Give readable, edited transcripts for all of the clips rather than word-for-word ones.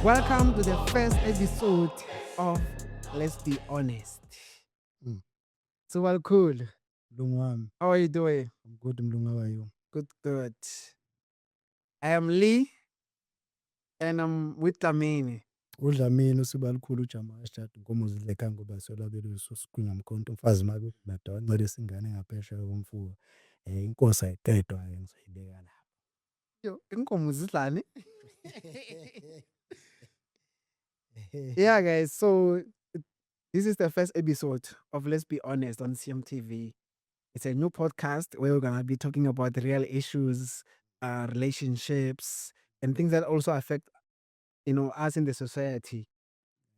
Welcome to the first episode of Let's Be Honest. Mm. So well, cool. Mlungu wami, How are you doing? I'm good mlungu, how are you? Good. I am Lee and I'm with Lamini. Udlamini usiba likhulu ujama ashada inkomo zidleka ngoba solabelo sikungamkhonto umfazi mabe nada wancela singane ngaphesheya komfuka. Inkosi ayiqedwa ngizayibeka la. Yo, inkomo zidlani? Yeah, guys. So this is the first episode of Let's Be Honest on CMTV. It's a new podcast where we're gonna be talking about the real issues, relationships, and things that also affect, us in the society.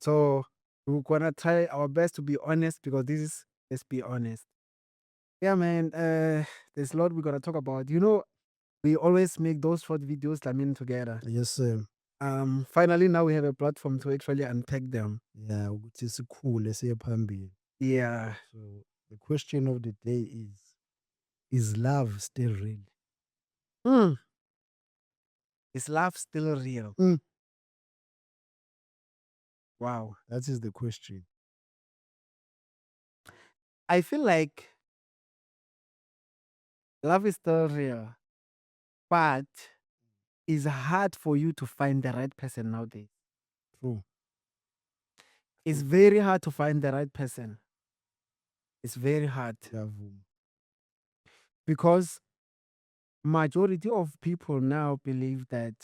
So we're gonna try our best to be honest because this is Let's Be Honest. Yeah, man. There's a lot we're gonna talk about. We always make those short videos together. Yes sir. Finally now we have a platform to actually unpack them. Yeah, ukuthi sikhule siye phambili. Yeah. So the question of the day is love still real? Is love still real? Wow. That is the question. I feel like love is still real, but it's hard for you to find the right person nowadays. True. It's very hard to find the right person. It's very hard Ngiyavuma. because majority of people now believe that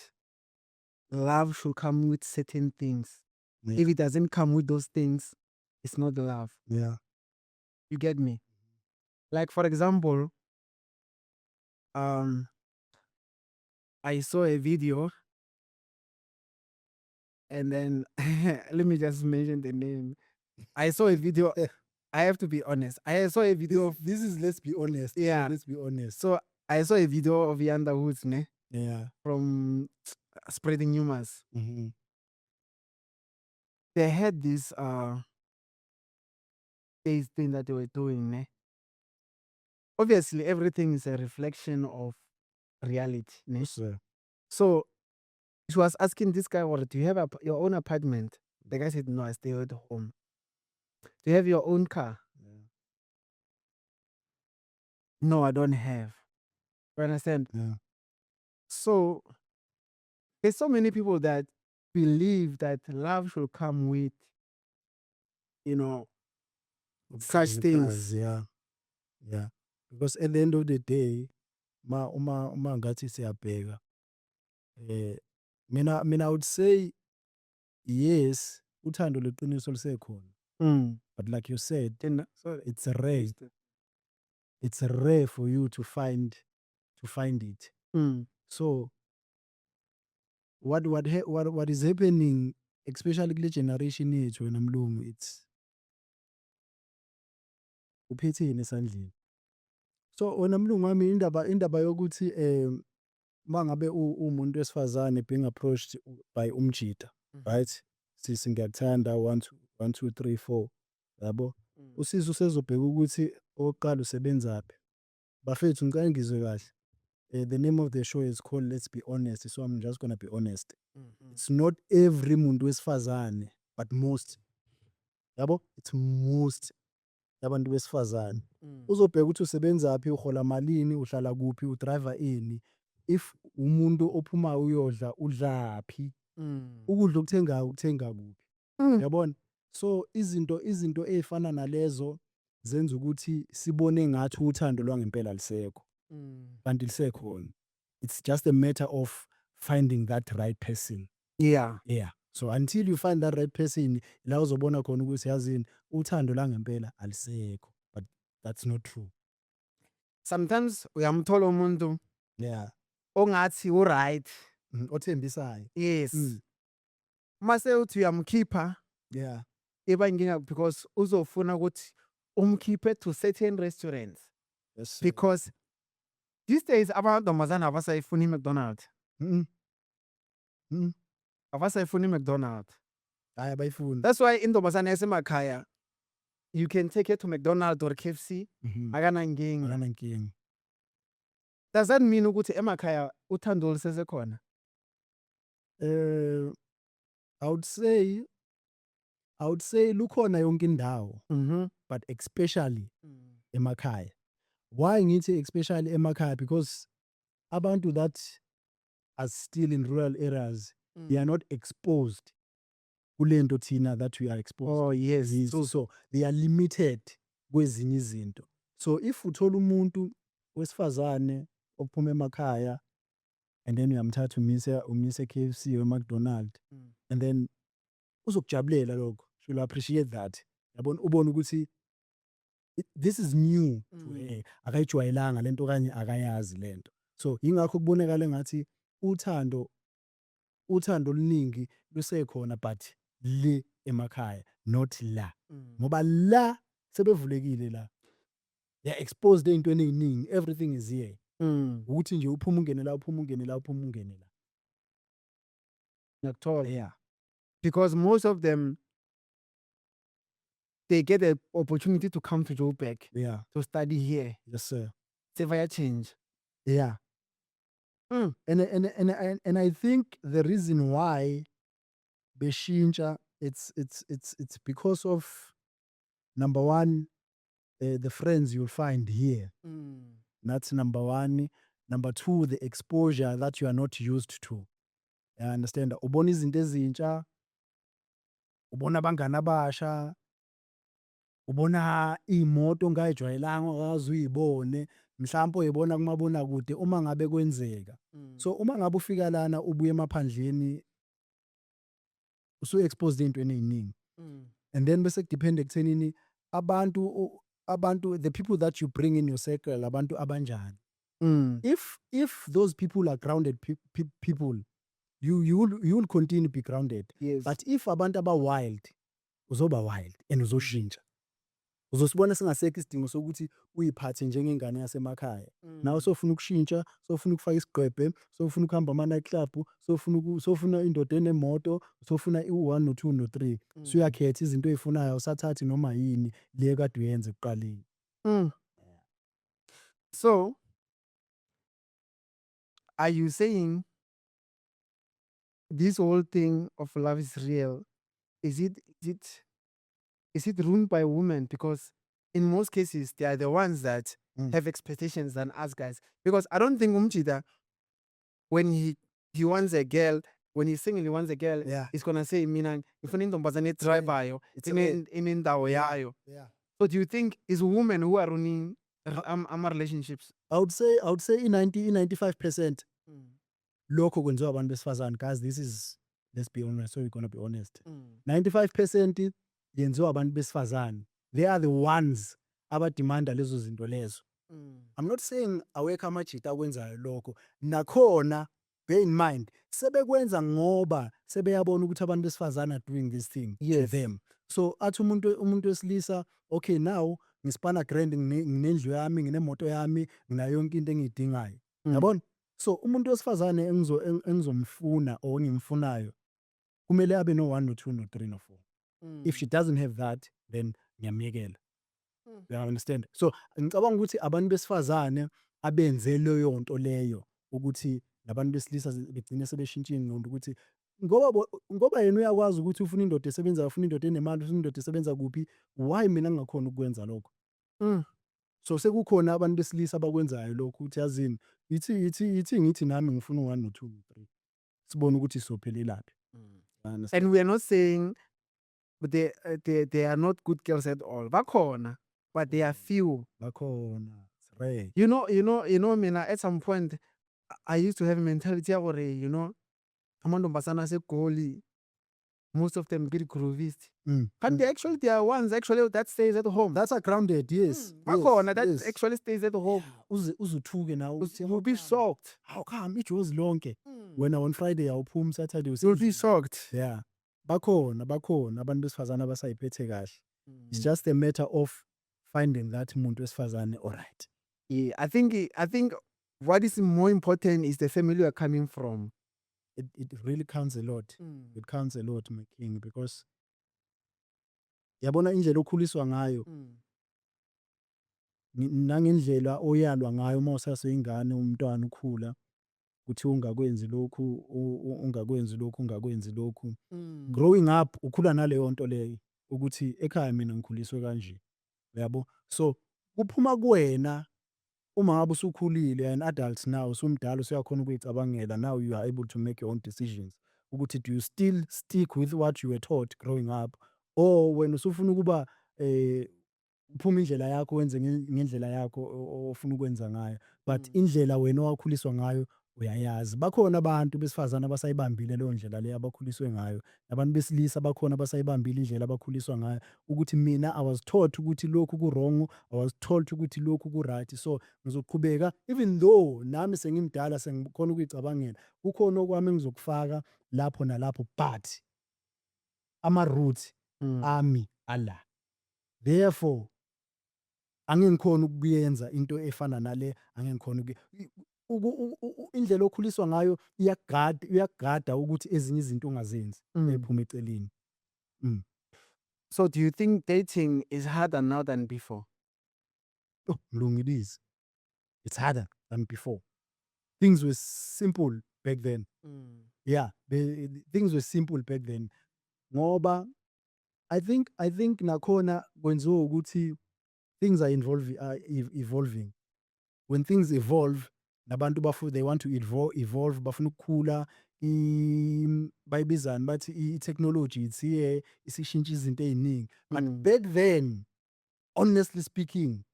love should come with certain things. Yeah. If it doesn't come with those things, it's not love. Yeah. You get me? Like for example, I saw a video and then let me just mention the name. I saw a video. I have to be honest. I saw a video of This is Let's Be Honest. Yeah. Let's be honest. so I saw a video of Yanda Woods Yeah. from Spreading Rumors. Mm-hmm. They had this face thing that they were doing. Obviously, everything is a reflection of reality. Yes, sir. So she was asking this guy, "What do you have your own apartment?" The guy said, "No, I stay at home." "Do you have your own car?" Yeah. "No, I don't have." You understand? Yeah. So there's so many people that believe that love should come with, such things. Yeah. Yeah. Because at the end of the day, uma ngathi siyabheka, mina I would say yes, uthando leqiniso lisekhona. But like you said, Sorry. it's rare. It's rare for you to find it. So what is happening, especially kule generation yethu wena mlungu, it's uphetheni esandleni. So wena mlungu wami indaba yokuthi mangabe umuntu wesifazane being approached by umjida, right? Sisi ngiyakuthanda 1 2 3 4, yabo? Usisi usezobheka ukuthi oqala usebenzaphi. Bafethu ngicela ngizwe kahle. The name of the show is called Let's Be Honest. So I'm just gonna be honest. It's not every muntu wesifazane, but most. Yabo? It's most yabantu besifazane. Uzobheka ukuthi usebenzaphi, uhola malini, uhlala kuphi, udriver ini. If umuntu ophuma uyodla udlaphi, ukudla ukuthenga kuphi. Yabona? So izinto ezifana nalezo zenza ukuthi sibone ngathi uthando lwangempela alisekho. Kanti lisekhona. It's just a matter of finding that right person. Yeah. Yeah. So until you find that right person, la uzobona khona ukuthi yazini uthando langempela alisekho. But that's not true. Sometimes uyamthola umuntu Yeah. ongathi right. Othembisayo. Yes. Mase uthi uyamkhipha. Yeah. Iba inkinga because uzofuna ukuthi umkhiphe to certain restaurants. Yes, sir. Because these days amantombazana abasayifuni iMcDonald's. Abasayifuni iMcDonald's. Hayi abayifuni. That's why intombazana yasemakhaya you can take her to McDonald's or KFC. Akanankinga. Akanankinga. Does that mean ukuthi emakhaya uthando lisesekhona? I would say lukhona yonke indawo, but especially emakhaya. Why ngithi especially emakhaya? Because abantu that are still in rural areas, they are not exposed kulento thina that we are exposed. Oh, yes. So they are limited kwezinye izinto. So if uthola umuntu wesifazane ophuma emakhaya and then uyamthatha umise KFC or McDonald's and then uzokujabulela lokho. She will appreciate that. Yabona ubone ukuthi this is new to her. Akayijwayelanga lento kanye akayazi lento. So ingakho kubonakala ngathi uthando oluningi lusekhona but le emakhaya not la. Ngoba la sebevulekile la. They are exposed ey'ntweni ey'ningi. Everything is here. Ukuthi nje uphuma ungene la, uphuma ungene la, uphuma ungene la. Ngiyakuthola. Yeah. Because most of them, they get the opportunity to come to Joburg Yeah. to study here. Yes, sir. Severe change. Yeah. And I think the reason why beshintsha it's because of number one, the friends you'll find here. That's number one. Number two, the exposure that you are not used to. I understand. Ubona izinto ezintsha, ubona abangani abasha, ubona imoto ongayijwayelanga ongaze uyibone, mhlawumbe uyibona kumabonakude uma ngabe kwenzeka. So uma ngabe ufika lana ubuye emaphandleni usu exposed ey'ntweni ey'ningi. And then bese kudepend ekuthenini abantu the people that you bring in your circle abantu abanjani. If those people are grounded people, you will continue to be grounded. Yes. But if abantu aba wild, uzoba wild and uzoshintsha. Uzosibona sengasekho isidingo sokuthi uyiphathe njengengane yasemakhaya. Nawe sofuna ukushintsha, sofuna ukufaka isigwebhe, sofuna ukuhamba ama-night club, sofuna indoda enemoto, sofuna u-1 no-2 no-3. Suyakhetha izinto oy'funayo, usathathi noma yini le kade uyenze ekuqaleni. So, are you saying this whole thing of love is real? Is it ruined by women? Because in most cases, they are the ones that have expectations than us guys. Because I don't think Umchida, when he wants a girl, when he's single, he wants a girl, Yeah. he's gonna say, "Mina, ifuna intombazane etribayo, inendawo yayo." Yeah. So do you think it's women who are ruining our relationships? I would say in 95% lokho kwenziwa abantu besifazane. Guys, let's be honest, so we're going to be honest. 95% yenziwa abantu besifazane. They are the ones abadimanda lezo zinto lezo. I'm not saying awekho amajita akwenzayo lokho. Nakhona, bear in mind, sebekwenza ngoba sebeyabona ukuthi abantu besifazane are doing this thing to them. So athi umuntu wesilisa, okay, now ngispana grand, nginendlu yami, nginemoto yami, nginayo yonke into engiyidingayo. Yabona? So umuntu wesifazane engizomfuna or ngimfunayo kumele abe no 1 no 2 no 3 no 4. If she doesn't have that, then ngiyamyekela. You understand? So ngicabanga ukuthi abantu besifazane abenze leyo nto leyo ukuthi labantu besilisa begcine sebeshintsha ingqondo ukuthi ngoba yena uyakwazi ukuthi ufuna indoda esebenzayo, ufuna indoda enemali, ufuna indoda esebenza kuphi, why mina ngingakhona ukwenza lokho? So sekukhona abantu besilisa abakwenzayo lokho ukuthi yazini ithi nami ngifuna 1 no 2 no 3. Sibone ukuthi sophelelaphi. And we are not saying they are not good girls at all. Bakhona, but they are few. Bakhona. It's rare. You know, mina at some point I used to have a mentality where, amantombazana aseGoli, most of them get groovist. But they are ones actually that stays at home. That's a grounded, yes. Bakhona that actually stays at home. Uzuthuke now. You'll be shocked. How come ijozi lonke? When on Friday awuphumi, Saturday You'll be shocked. Yeah. Bakhona abantu besifazane abasayiphethe kahle. It's just a matter of finding that muntu wesifazane all right. Yeah, I think what is more important is the family you are coming from. It really counts a lot. It counts a lot, my king, because yabona indlela okhuliswa ngayo nangendlela oyalwa ngayo uma usaseyingane umntwana ukhula ukuthi ungakwenzi lokhu, ungakwenzi lokhu, ungakwenzi lokhu. Mm. Growing up ukhula naleyo nto leyo ukuthi ekhaya mina ngikhuliswe kanje, yabo? So kuphuma kuwena uma ngabe usukhulile, you're an adult now, usumdala usuyakhona ukuyicabangela, now you are able to make your own decisions. Ukuthi do you still stick with what you were taught growing up, or wena usufuna ukuba uphume indlela yakho wenze ngendlela yakho ofuna ukwenza ngayo, but indlela wena owakhuliswa ngayo uyayazi. Bakhona abantu besifazane abasayibambile leyo ndlela leyo abakhuliswe ngayo, nabantu besilisa bakhona abasayibambile indlela abakhuliswa ngayo, ukuthi mina I was taught ukuthi lokhu ku-wrong, I was taught ukuthi lokhu ku-right, so ngizoqhubeka even though nami sengimdala sengikhona ukuyicabangela, kukhona okwami engizokufaka lapho nalapho, but ama-roots ami ala. Therefore angeke ngikhone ukuyenza into efana nale, angeke ngikhone indlela okhuliswa ngayo uyakugada ukuthi ezinye izinto ungazenzi ephuma eceleni. So do you think dating is harder now than before? Oh, Mlungu, it is. It's harder than before. Things were simple back then. Yeah, things were simple back then. Ngoba I think nakhona kwenziwa ukuthi things are evolving. When things evolve, nabantu they want to evolve, bafuna ukukhula, bayibizani bathi i-technology it's here, isishintsha izinto ey'ningi. But back then, honestly speaking,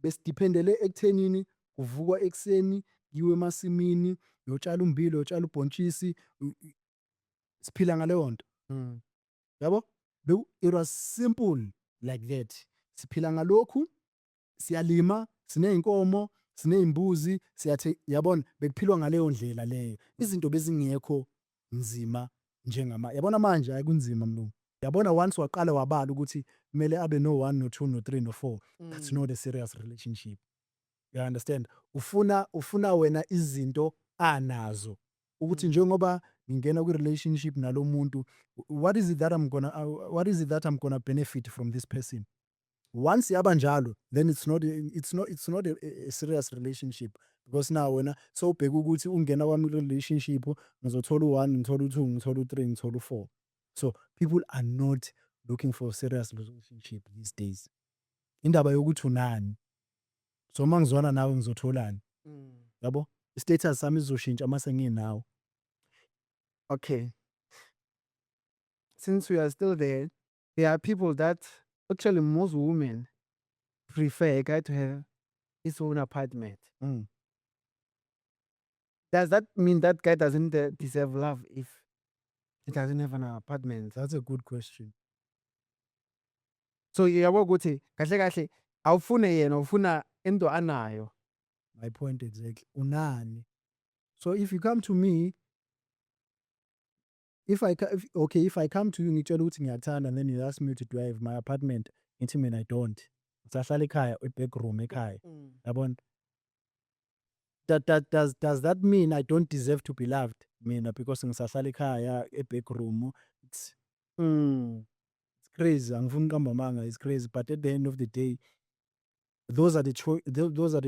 besidiphendele ekuthenini kuvukwa ekuseni, kiwe emasimini, uyotshala ummbila, uyotshala ubhontshisi, siphila ngaleyo nto. Yabo? It was simple like that. Siphila ngalokhu, siyalima, siney'nkomo, siney'mbuzi, yabona, bekuphilwa ngaleyo ndlela leyo. Izinto bezingekho nzima yabona manje hayi kunzima Mlungu. Yabona once waqala wabala ukuthi kumele abe no-1, no-2, no-3, no-4, that's not a serious relationship. You understand? Ufuna wena izinto anazo. Ukuthi njengoba ngingena kwi-relationship nalo muntu, what is it that I'm gonna benefit from this person? Once yaba njalo, then it's not a serious relationship, because now wena so ubheka ukuthi ungena kwami relationship ngizothola u-1, ngithola u-2, ngithola u-3, ngithola u-4. So people are not looking for a serious relationship these days. Indaba yokuthi unani, so uma ngizwana nawe ngizotholani, yabo? I-status sami izoshintsha uma senginawe. Okay. Since we are still there are people that actually most women prefer a guy to have his own apartment. Does that mean that guy doesn't deserve love if he doesn't have an apartment? That's a good question. So yabo ukuthi kahle kahle awufune yena ufuna into anayo. My point exactly. Unani. So if you come to me, if I come to you ngitshela ukuthi ngiyakuthanda, and then you ask me to do I have my apartment, ngithi mina I don't. Ngisahlala ekhaya, e-back room ekhaya. Yabona? Does that mean I don't deserve to be loved? Mina because ngisahlala ekhaya, e-back room. It's crazy. Angifuni ukuqamba amanga, it's crazy. But at the end of the day, those are the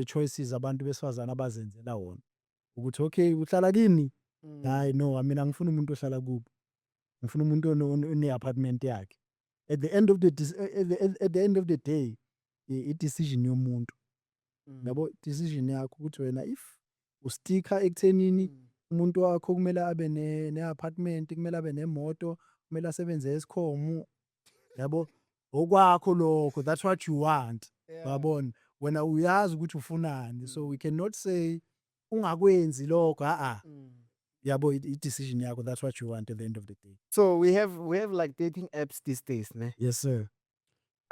choices abantu besifazane abazenzela wona. Ukuthi okay, uhlala kini? Hayi no, mina ngifuna umuntu ohlala kubo. Ngifuna umuntu one-apartment yakhe. At the end of the day, i-decision yomuntu. Yabo, decision yakho ukuthi wena if ustika ekuthenini umuntu wakho kumele abe ne-apartment, kumele abe nemoto, kumele asebenze esikhomu. Yabo, okwakho lokho, that's what you want. Yabona, wena uyazi ukuthi ufunani. So we cannot say ungakwenzi lokho, Yabo, i-decision yakho, that's what you want at the end of the day. So we have like dating apps these days, ne? Yes, sir.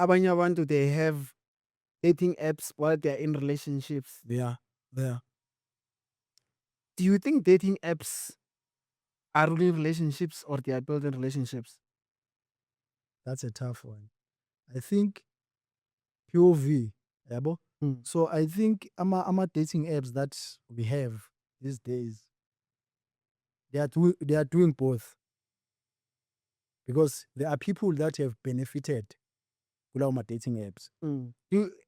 Abanye abantu they have dating apps while they're in relationships. Yeah. Do you think dating apps are ruining relationships or they are building relationships? That's a tough one. I think POV, yabo. So I think ama dating apps that we have these days, they are doing both, because there are people that have benefited kulawo ma-dating apps.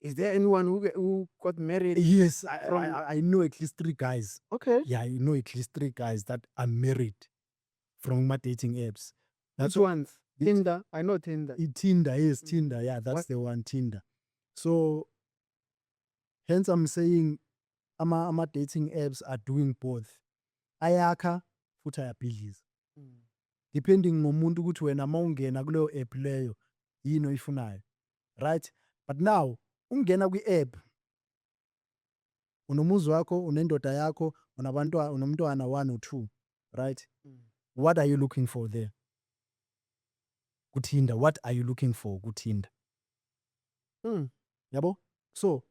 Is there anyone who got married? Yes, From- I know at least 3 guys. Okay. Yeah, I know at least 3 guys that are married from ma-dating apps. Which That's what ones? it- Tinder. I know Tinder. Tinder, yes, Mm. Tinder. Yeah, that's What- the one, Tinder. So hence I'm saying ama-dating apps are doing both. Ayakha futhi ayabhidliza. Depending ngomuntu ukuthi wena mawungena kuleyo app leyo yini oyifunayo. Right? But now ungena kwi-app unomuzi wakho, unendoda yakho, unomntwana 1 or 2, right? What are you looking for there? KuTinder, what are you looking for kuTinder? Yabo? So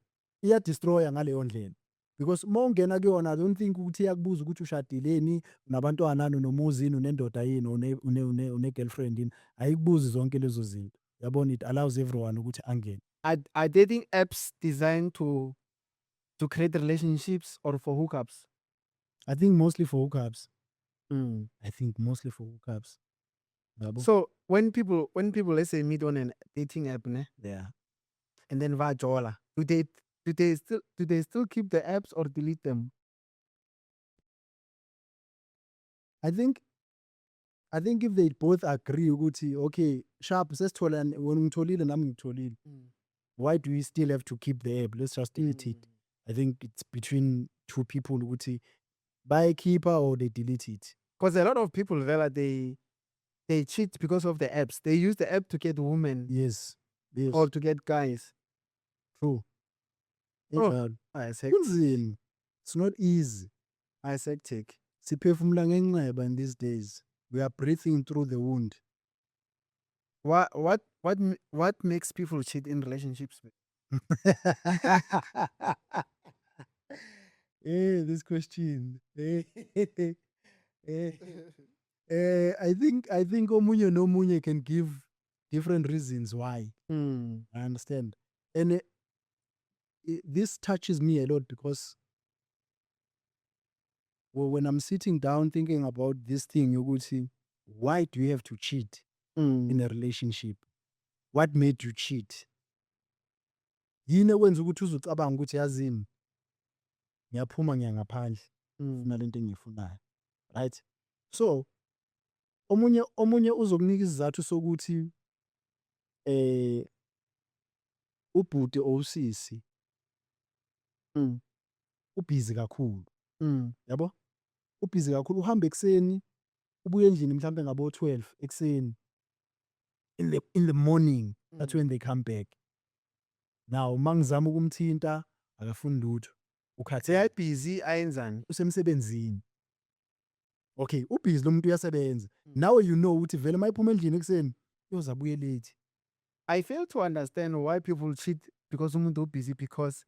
iya-destroya ngaleyo ndlela. Because mawungena kuyona, I don't think ukuthi iyakubuza ukuthi ushadileni, unabantwana, unomuzi, unendoda yini, une-girlfriend yini. Ayikubuzi zonke lezo zinto. Yabona, it allows everyone ukuthi angene. Are dating apps designed to create relationships or for hookups? I think mostly for hookups. Yabo? So when people let's say meet on a dating app, ne, Yeah. and then vajola, do they still keep the apps or delete them? I think if they both agree ukuthi okay, sharp sesitholana, wena ngitholile nami ngitholile. Why do we still have to keep the app? Let's just delete it. I think it's between 2 people ukuthi bayayikhipha or they delete it. Because a lot of people Vela, they cheat because of the apps. They use the app to get women Yes. Yes. or to get guys. True. Oh. Injalo. Isaac, Kunzima. It's not easy. hectic. Siphefumula ngenxeba in these days. We are breathing through the wound. What makes people cheat in relationships? This question. I think omunye nomunye can give different reasons why. I understand. And this touches me a lot because when I'm sitting down thinking about this thing, yokuthi, why do you have to cheat in a relationship? What made you cheat? Yini ekwenza ukuthi uzucabanga ukuthi yazini ngiyaphuma ngiya ngaphandle funa lento engiyifunayo, right? So omunye uzokunika isizathu sokuthi ubhuti or usisi ubhizi kakhulu, yabo? Ubhizi kakhulu, uhamba ekuseni ubuye endlini mhlambe ngabo 12 ekuseni. In the morning, that's when they come back. Now mangizama ukumthinta akafuni lutho. They are busy ayenzani? Usemsebenzini. Okay, ubhizi lo muntu uyasebenza. Now you know ukuthi vele mayiphuma endlini ekuseni uyoza abuye late. I fail to understand why people cheat because umuntu busy, because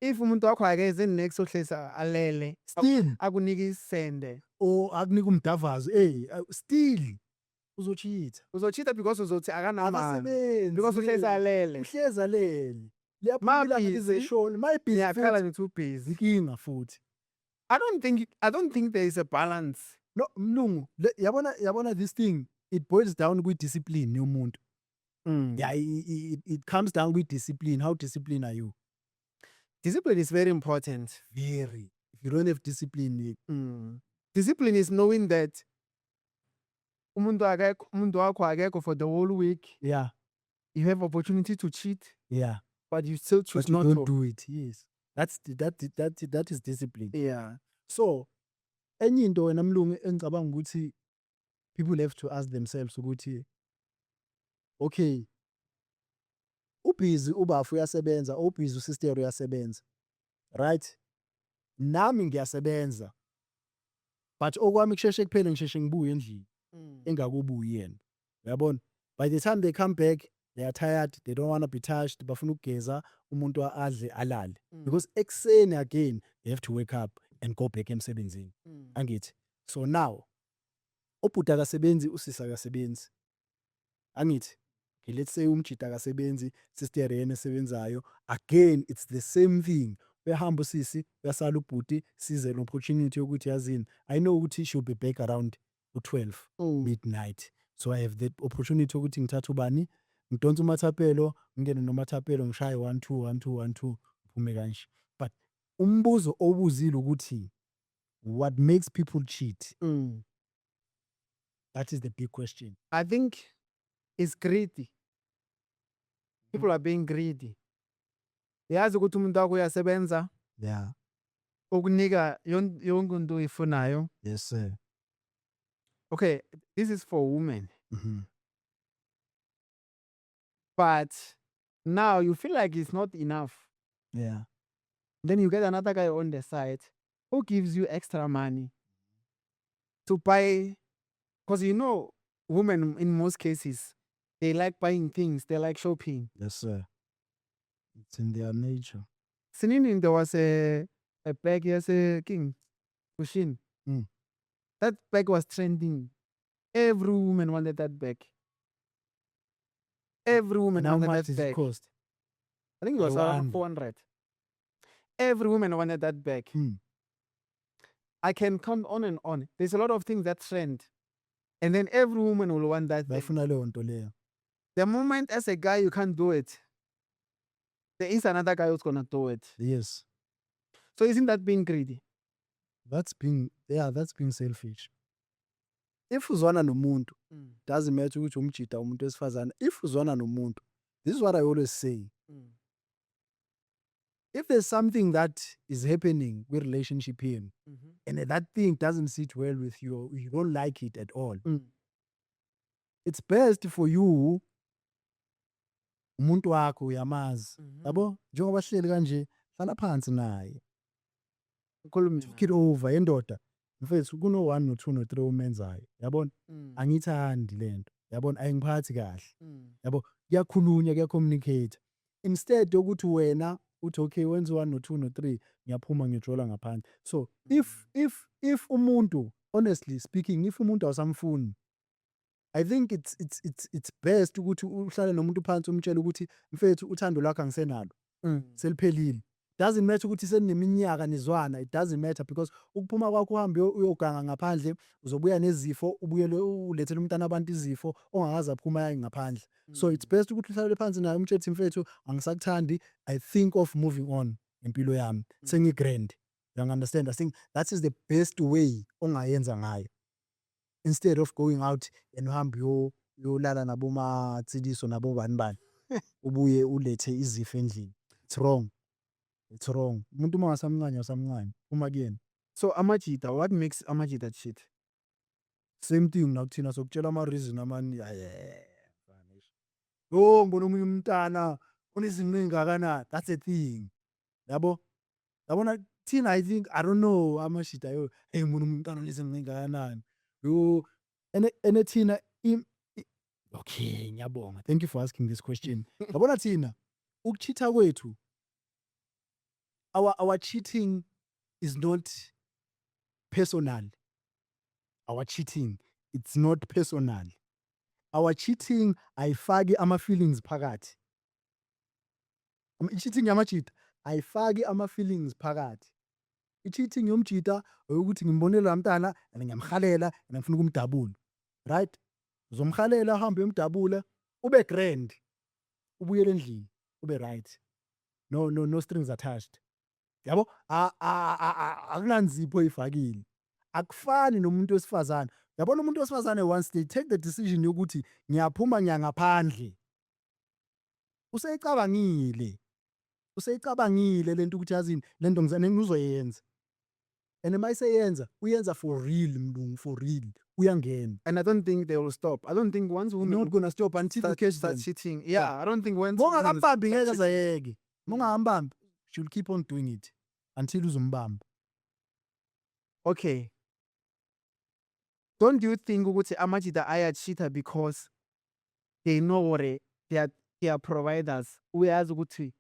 if umuntu wakho akeze next ohlesa alele Still akunika isende, or akunika umdavazo, still uzocheat. uzocheata because uzothi akanamali, Akasebenzi. because uhlesa alele. Uhleza lele. Ma Liyaphuma busy, lizeshona. Mayibhizi ngiyakhala futhi ngithi ubusy. inkinga futhi. I don't think there is a balance. No, mlungu, yabona this thing, it boils down with discipline yomuntu. Yeah, it comes down with discipline. How disciplined are you? Discipline is very important. Very. If you don't have discipline, Discipline is knowing that umuntu wakho akekho for the whole week. yeah, You have opportunity to cheat, yeah. but you still choose But you not don't to. do it. Yes. That is discipline. Yeah. So, enye into wena mlungu engicabanga ukuthi people have to ask themselves ukuthi okay, ubhizi ubafu uyasebenza, ubhizi usister uyasebenza. Right? Nami ngiyasebenza. But okwami kusheshe kuphele ngisheshe ngibuye endlini engakubuyi yena. Uyabona? By the time they come back, they are tired, they don't want to be touched, bafuna ukugeza, umuntu adle alale. Because ekuseni again, they have to wake up and go back emsebenzini. Angithi? So now, ubhuti akasebenzi, usisi akasebenzi. Angithi? Okay, let's say umjita akasebenzi, sister yena esebenzayo. Again, it's the same thing. Uyahamba usisi, uyasala ubhuti, size no opportunity yokuthi yazini. I know ukuthi she'll be back around 12 midnight. So I have the opportunity ukuthi ngithathe ubani ngidonsa umathapelo ngingene nomathapelo ngishaye 1 2 1 2 1 2 uphume kanje. But umbuzo obuzile ukuthi what makes people cheat? That is the big question. I think it's greedy. People are being greedy. Yazi ukuthi umuntu wakho uyasebenza Yeah. ukunika yonke into oyifunayo. Yes, sir. Okay, this is for women. Mm-hmm. But now you feel like it's not enough. Yeah. Then you get another guy on the side who gives you extra money to buy, because women in most cases, they like buying things, they like shopping. Yes, sir. It's in their nature. Sinini, there was a bag, yes, a king, Pushin. That bag was trending. Every woman wanted that bag. Every woman And how wanted much that does bag. it cost? I think it was around 100. 400. Every woman wanted that bag. I can count on and on. There's a lot of things that trend. And then every woman will want that bag. Bafuna leyo nto leyo. The moment as a guy you can't do it, there is another guy who's gonna do it. Yes. So isn't that being greedy? That's being selfish. If uzwana nomuntu, doesn't matter ukuthi umjida umuntu wesifazane. If uzwana nomuntu, this is what I always say. If there's something that is happening with relationship here, and that thing doesn't sit well with you, or you don't like it at all, it's best for you, umuntu wakho uyamazi, yabo, njengoba sihleli kanje, hlala phansi naye. Talk it over, yendoda. Mfethu kuno 1 no 2 no 3 omenzayo. Yabona? Angithandi lento. Yabona ayingiphathi kahle. Yabo, kuyakhulunywa, kuyacommunicate. Instead yokuthi wena uthi okay wenza 1 no 2 no 3 ngiyaphuma ngijola ngaphandle. So if umuntu, honestly speaking, if umuntu awusamfuni, I think it's best ukuthi uhlale nomuntu phansi umtshela ukuthi mfethu uthando lwakho angisenalo. Seliphelile. Doesn't matter ukuthi seneminyaka nizwana, it doesn't matter because ukuphuma kwakho uhambe uyoganga ngaphandle uzobuya nezifo, ubuyele ulethele umntana abantu izifo ongakaza aphuma yayi ngaphandle. So it's best ukuthi uhlale phansi naye umtshela mfethu angisakuthandi, I think of moving on empilo yami. Sengigrand. You understand? I think that is the best way ongayenza ngayo. Instead of going out and uhambe yolala nabo matsidiso nabo bani ubuye ulethe izifo endlini. It's wrong. It's wrong. Umuntu mangasamncane usamncane uma kuyena. So amajita, what makes amajita cheat? Same thing nakuthina sokutshela ama reason amani. Yo ngibona omunye umntana unezinto engakanani. That's a thing. Yabo? Yabona thina I think I don't know amajita yo. Hey ngibona umntana unezinto engakanani. Yo ene thina okay ngiyabonga. Thank you for asking this question. Yabona thina ukucheata kwethu, our cheating is not personal. Our cheating, it's not personal. Our cheating ayifaki ama-feelings phakathi. I-cheating yamajita ayifaki ama-feelings phakathi. I-cheating yomjita ukuthi ngimbonile la mntana and ngiyamhalela and ngifuna ukumdabula. Right? Uzomhalela uhambe uyomdabula ube grand. Ubuyele endlini ube right. No strings attached. Yabo? Akunanzipho oyifakile. Akufani nomuntu wesifazane. Yabona umuntu wesifazane once they take the decision yokuthi ngiyaphuma ngaphandle. Useyicabangile lento ukuthi yazini lento ngizoyenza. And mayiseyenza uyenza for real mlungu, for real. Uyangena. And I don't think they will stop. I don't think once women Not gonna stop until you start cheating. Yeah, I don't think once mongakambambi ngeke azayeke. Mongakambambi, she'll keep on doing it until uzumbamba. Okay. Don't you think ukuthi amajita aya-cheater because they know what they are providers? Uyazi ukuthi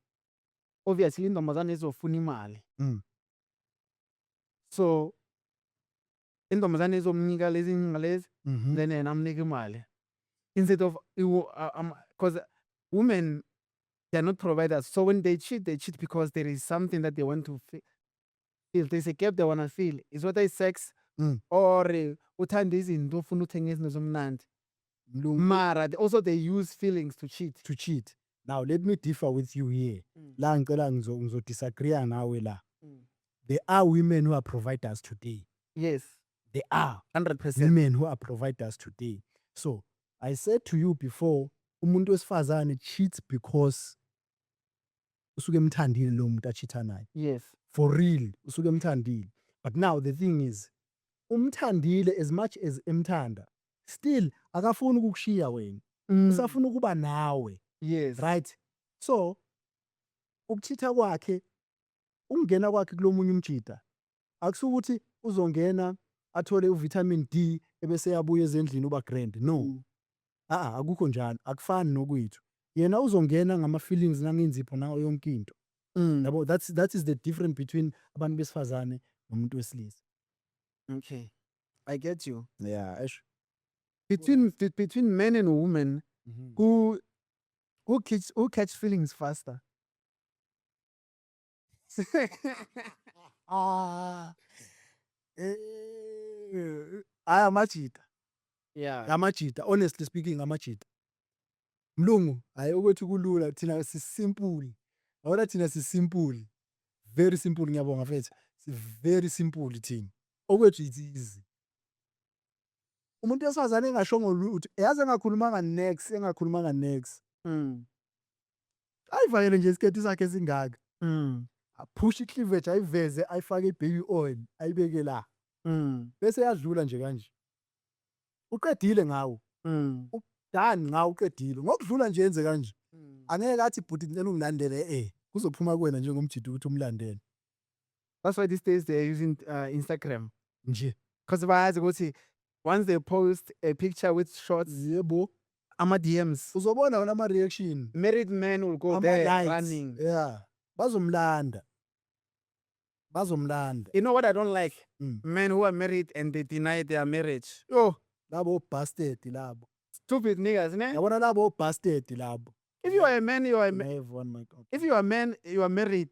obviously intombazane izofuna imali. So intombazane izomnika lezi ngalezi, then yena amnika imali. Instead of because women, they are not providers. So when they cheat because there is something that they want to feel. There's a gap they want to fill. It's whether it's sex or uthanda izinto ufuna uthenga izinto zomnandi. Mara, also they use feelings to cheat. to cheat. Now let me differ with you here. La ngicela disagree nawe la. There are women who are providers today. Yes, There are 100%. women who are providers today. So I said to you before, umuntu wesifazane cheats because usuke emthandile lo muntu achitha naye. Yes. For real, usuke emthandile. But now the thing is, umthandile as much as emthanda, still akafuni ukukushiya wena. Usafuna ukuba nawe. Yes. Right? So ukuchitha kwakhe, ungena kwakhe kulomunye umjida. Akusukuthi uzongena athole uvitamin D ebese yabuya ezendlini uba grand. No. Akukho njalo. Akufani nokwethu. Yena uzongena ngama feelings nangenzipho nayo yonke into. Yabo, that is the difference between abantu besifazane nomuntu wesilisa. Okay. I get you. Yeah, Between men and women, who catch feelings faster? amajita. Yeah. Amajita, honestly speaking, amajita. Mlungu, hayi ukuthi kulula, thina simple. Awona thina simple. Very simple ngiyabonga mfethu. Very simple thina. Okwethu it's easy. Umuntu wesifazane engashongo lutho, yazi engakhulumanga next. Ayivayele nje isiketi sakhe singaka. Push cleavage ayiveze, ayifake baby oil, ayibeke la. Bese yadlula nje kanje. Uqedile ngawo. Done ngawo uqedile. Ngokudlula nje yenze kanje. Angeke athi bhuti ngicela ungilandele kuzophuma kuwena njengomjidi ukuthi umlandele. That's why these days they're using Instagram. Nje. Because bayazi ukuthi once they post a picture with shots, Yebo. ama DMs, Uzobona wona ama reaction. married men will go there running. Yeah. Bazomlanda. You know what I don't like? Mm. Men who are married and they deny their marriage. Oh, Labo bastard labo. stupid niggas, ne? Yabona labo bastard labo. If you are a man, you are If if you are a man, you are married.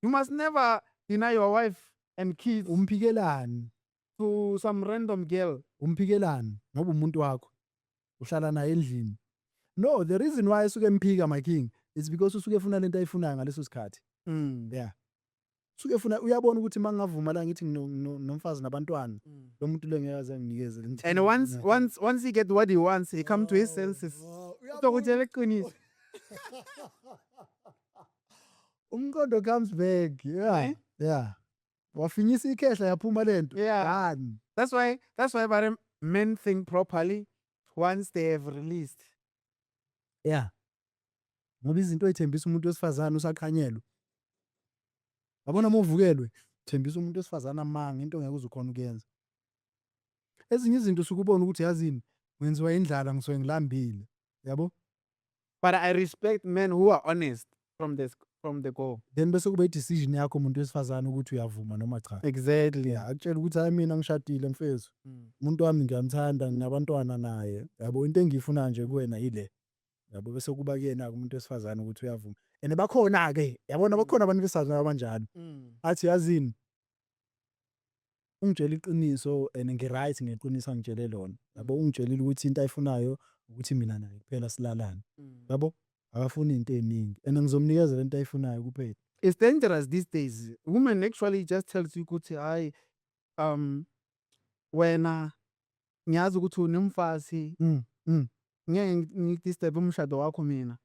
You must never deny your wife and kids umphikelani, to some random girl. ngoba umuntu wakho. Uhlala naye endlini. No, the reason why usuke emphika my king is because usuke efuna lento ayifunayo ngaleso sikhathi. Yeah. Usuke efuna uyabona ukuthi mangavuma la ngithi nomfazi nabantwana, lo muntu lo ngeke azanginikeze lento. And once he get what he wants, he come to his senses. Uzokutshela iqiniso. Umqondo comes back. Yeah. Yeah. Wafinyisa ikhehla yaphuma lento. Yeah. Done. That's why but men think properly once they have released. Yeah. Ngoba izinto ezithembisa umuntu wesifazane usakhanyelwe. Yabona movukelwe, thembisa umuntu wesifazane amanga into ngeke uzukhona ukuyenza. Ezinye izinto sukubona ukuthi yazini, wenziwa indlala ngisuke ngilambile. Yabo? But I respect men who are honest from the go. Then bese kube i-decision yakho umuntu wesifazane ukuthi uyavuma noma cha. Exactly. Yeah, akutshela ukuthi hayi mina ngishadile mfethu. Umuntu wami ngiyamthanda, nginabantwana naye. Yabo into engiyifuna nje kuwena ile. Yabo bese kuba kuyena umuntu wesifazane ukuthi uyavuma. And bakhona ke, yabona bakhona abantu besifazane abanjalo. Athi yazini. Ungitshela iqiniso and ngiright ngeqiniso angitshele lona. Yabo ungitshelile ukuthi into ayifunayo ukuthi mina naye kuphela silalana. Yabo? Akafuni into eziningi. And ngizomnikeza lento ayifunayo kuphela. It's dangerous these days. Women actually just tells you ukuthi hayi wena ngiyazi ukuthi unemfazi ngeke ngidisturb umshado wakho mina.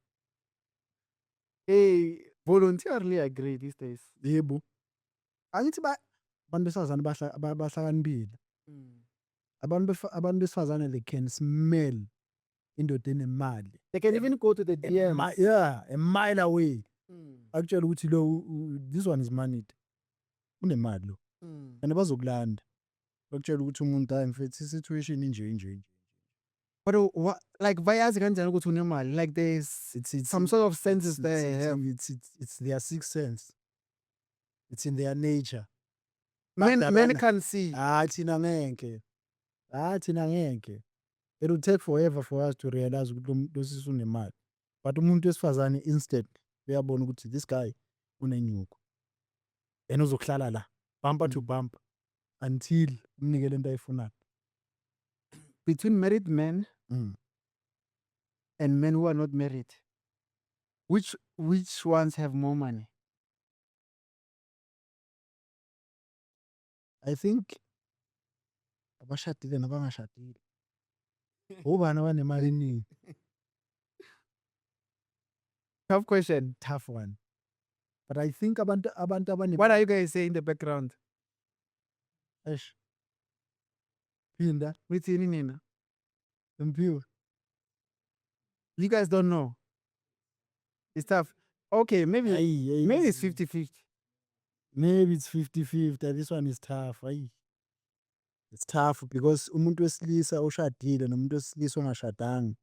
Voluntarily agree these days. Yebo. Angithi abantu besifazane bahlakaniphile. Abantu besifazane they can smell indoda enemali. They can even go to the DMs. Yeah, a mile away. Akutshela ukuthi lo this one is money. Unemali lo. And bazokulanda. Bakutshela ukuthi umuntu hayi mfethu situation inje. But what, like bayazi kanjani ukuthi unemali? Like there's some sort of senses there. It's their sixth sense. It's in their nature. Men can see. Thina ngeke. It will take forever for us to realize ukuthi lo sisi unemali. But umuntu wesifazane instant uyabona ukuthi this guy unenyuko. And uzokuhlala la bumper to bumper until umnikele into ayifunayo. Between married men and men who are not married, which ones have more money? I think abashadile nabangashadile ubani abanemali eningi. Tough question. Tough one. But I think abantu What are you guys saying in the background? Eish. Phinda Withini nina? Mphiwe. You guys don't know. It's tough. Okay, maybe it's 50-50. Maybe it's 50-50. This one is tough. Ayi. It's tough because umuntu wesilisa oshadile nomuntu wesilisa ongashadanga.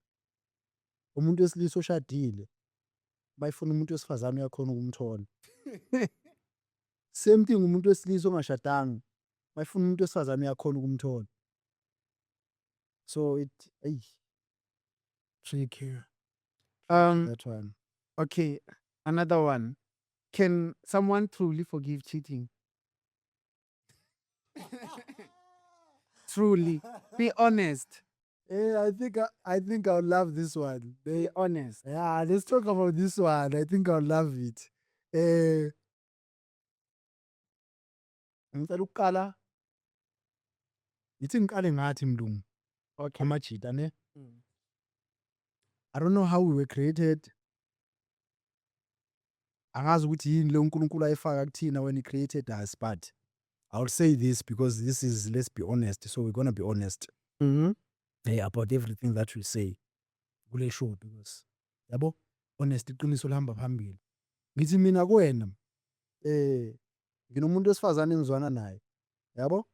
Umuntu wesilisa oshadile bayifuna umuntu wesifazane uyakhona ukumthola. Same thing umuntu wesilisa ongashadanga bayifuna umuntu wesifazane uyakhona ukumthola. So tricky that one. Okay, another one. Can someone truly forgive cheating? Truly, be honest. I think I'll love this one. Be honest. Yeah, let's talk about this one. I think I'll love it. Ngicela ukuqala ngithi ngiqale ngathi mlungu. Okay. Amajita ne. I don't know how we were created. Angazi ukuthi yini le uNkulunkulu ayifaka kuthina when he created us, but I'll say this because this is, let's be honest, so we're going to be honest about everything that we say kule show, because yabo honest iqiniso lihamba phambili. Ngithi mina kuwena nginomuntu wesifazane engizwana naye, yabo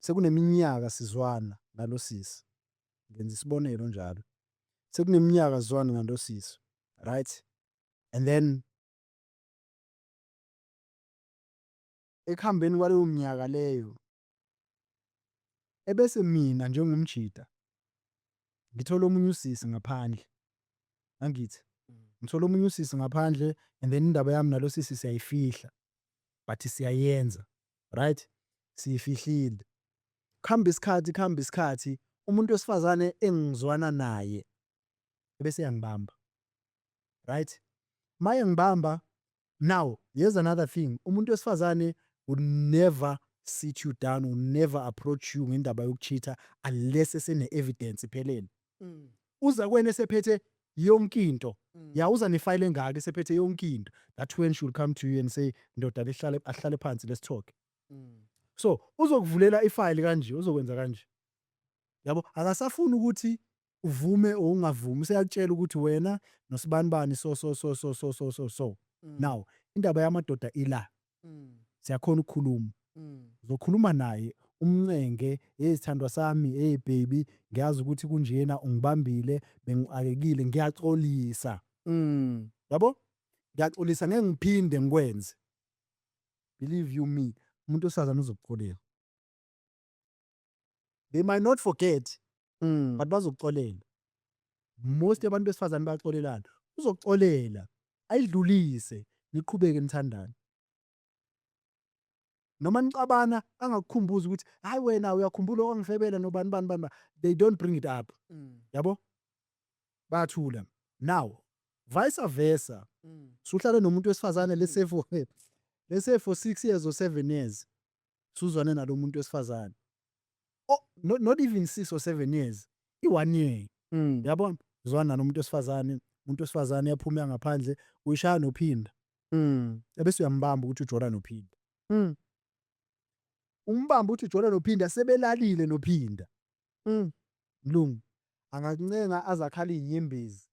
sekuneminyaka sizwana nalo sisi, ngenza isibonelo njalo, sekuneminyaka sizwana nalo sisi, right? And then ekuhambeni kwaleyo minyaka leyo ebese mina njengomjida ngithola omunye usisi ngaphandle, angithi ngithola omunye usisi ngaphandle, and then indaba yami nalo sisi siyayifihla but siyayenza, right? Siyifihlile. Kuhamba isikhathi umuntu wesifazane engizwana naye ebese yangibamba, right? Maye ngibamba, now here's another thing, umuntu wesifazane would never sit you down, will never approach you ngendaba yokucheater unless esene evidence iphelele. Uza kuwena esephethe yonke into, ya uza nefile engaka esephethe yonke into, that when she will come to you and say ndoda ahlale phansi, let's talk. So uzokuvulela ifile kanje, uzokwenza kanje, yabo akasafuni ukuthi uvume or ungavumi, useyakutshela ukuthi wena nosibani so. Now indaba yamadoda ila siyakhona ukukhuluma, uzokhuluma naye umncenge, sithandwa sami, baby, ngiyazi ukuthi kunjena ungibambile, bengiakekile, ngiyaxolisa, yabo ngiyaxolisa, ngeke ngiphinde ngikwenze. Believe you me, umuntu osazana uzokuxolela. They might not forget, but bazokuxolela. Most abantu besifazane bayaxolelana, uzokuxolela ayidlulise, niqhubeke nithandane. Noma nicabana angakukhumbuza ukuthi hayi wena uyakhumbula ongifebela nobani, they don't bring it up, yabo bathula. Now vice versa, suhlala nomuntu wesifazane let's say for 6 years or 7 years suzwane nalo muntu wesifazane, oh not even 6 or 7 years, i1 year, yabo uzwana nomuntu wesifazane, umuntu wesifazane yaphuma ngaphandle, uyishaya nophinda, ebese uyambamba ukuthi uJordan nophinda, umbamba uthi Jordan nophinda sebelalile nophinda, mlungu angakuncenga azakhala inyembezi,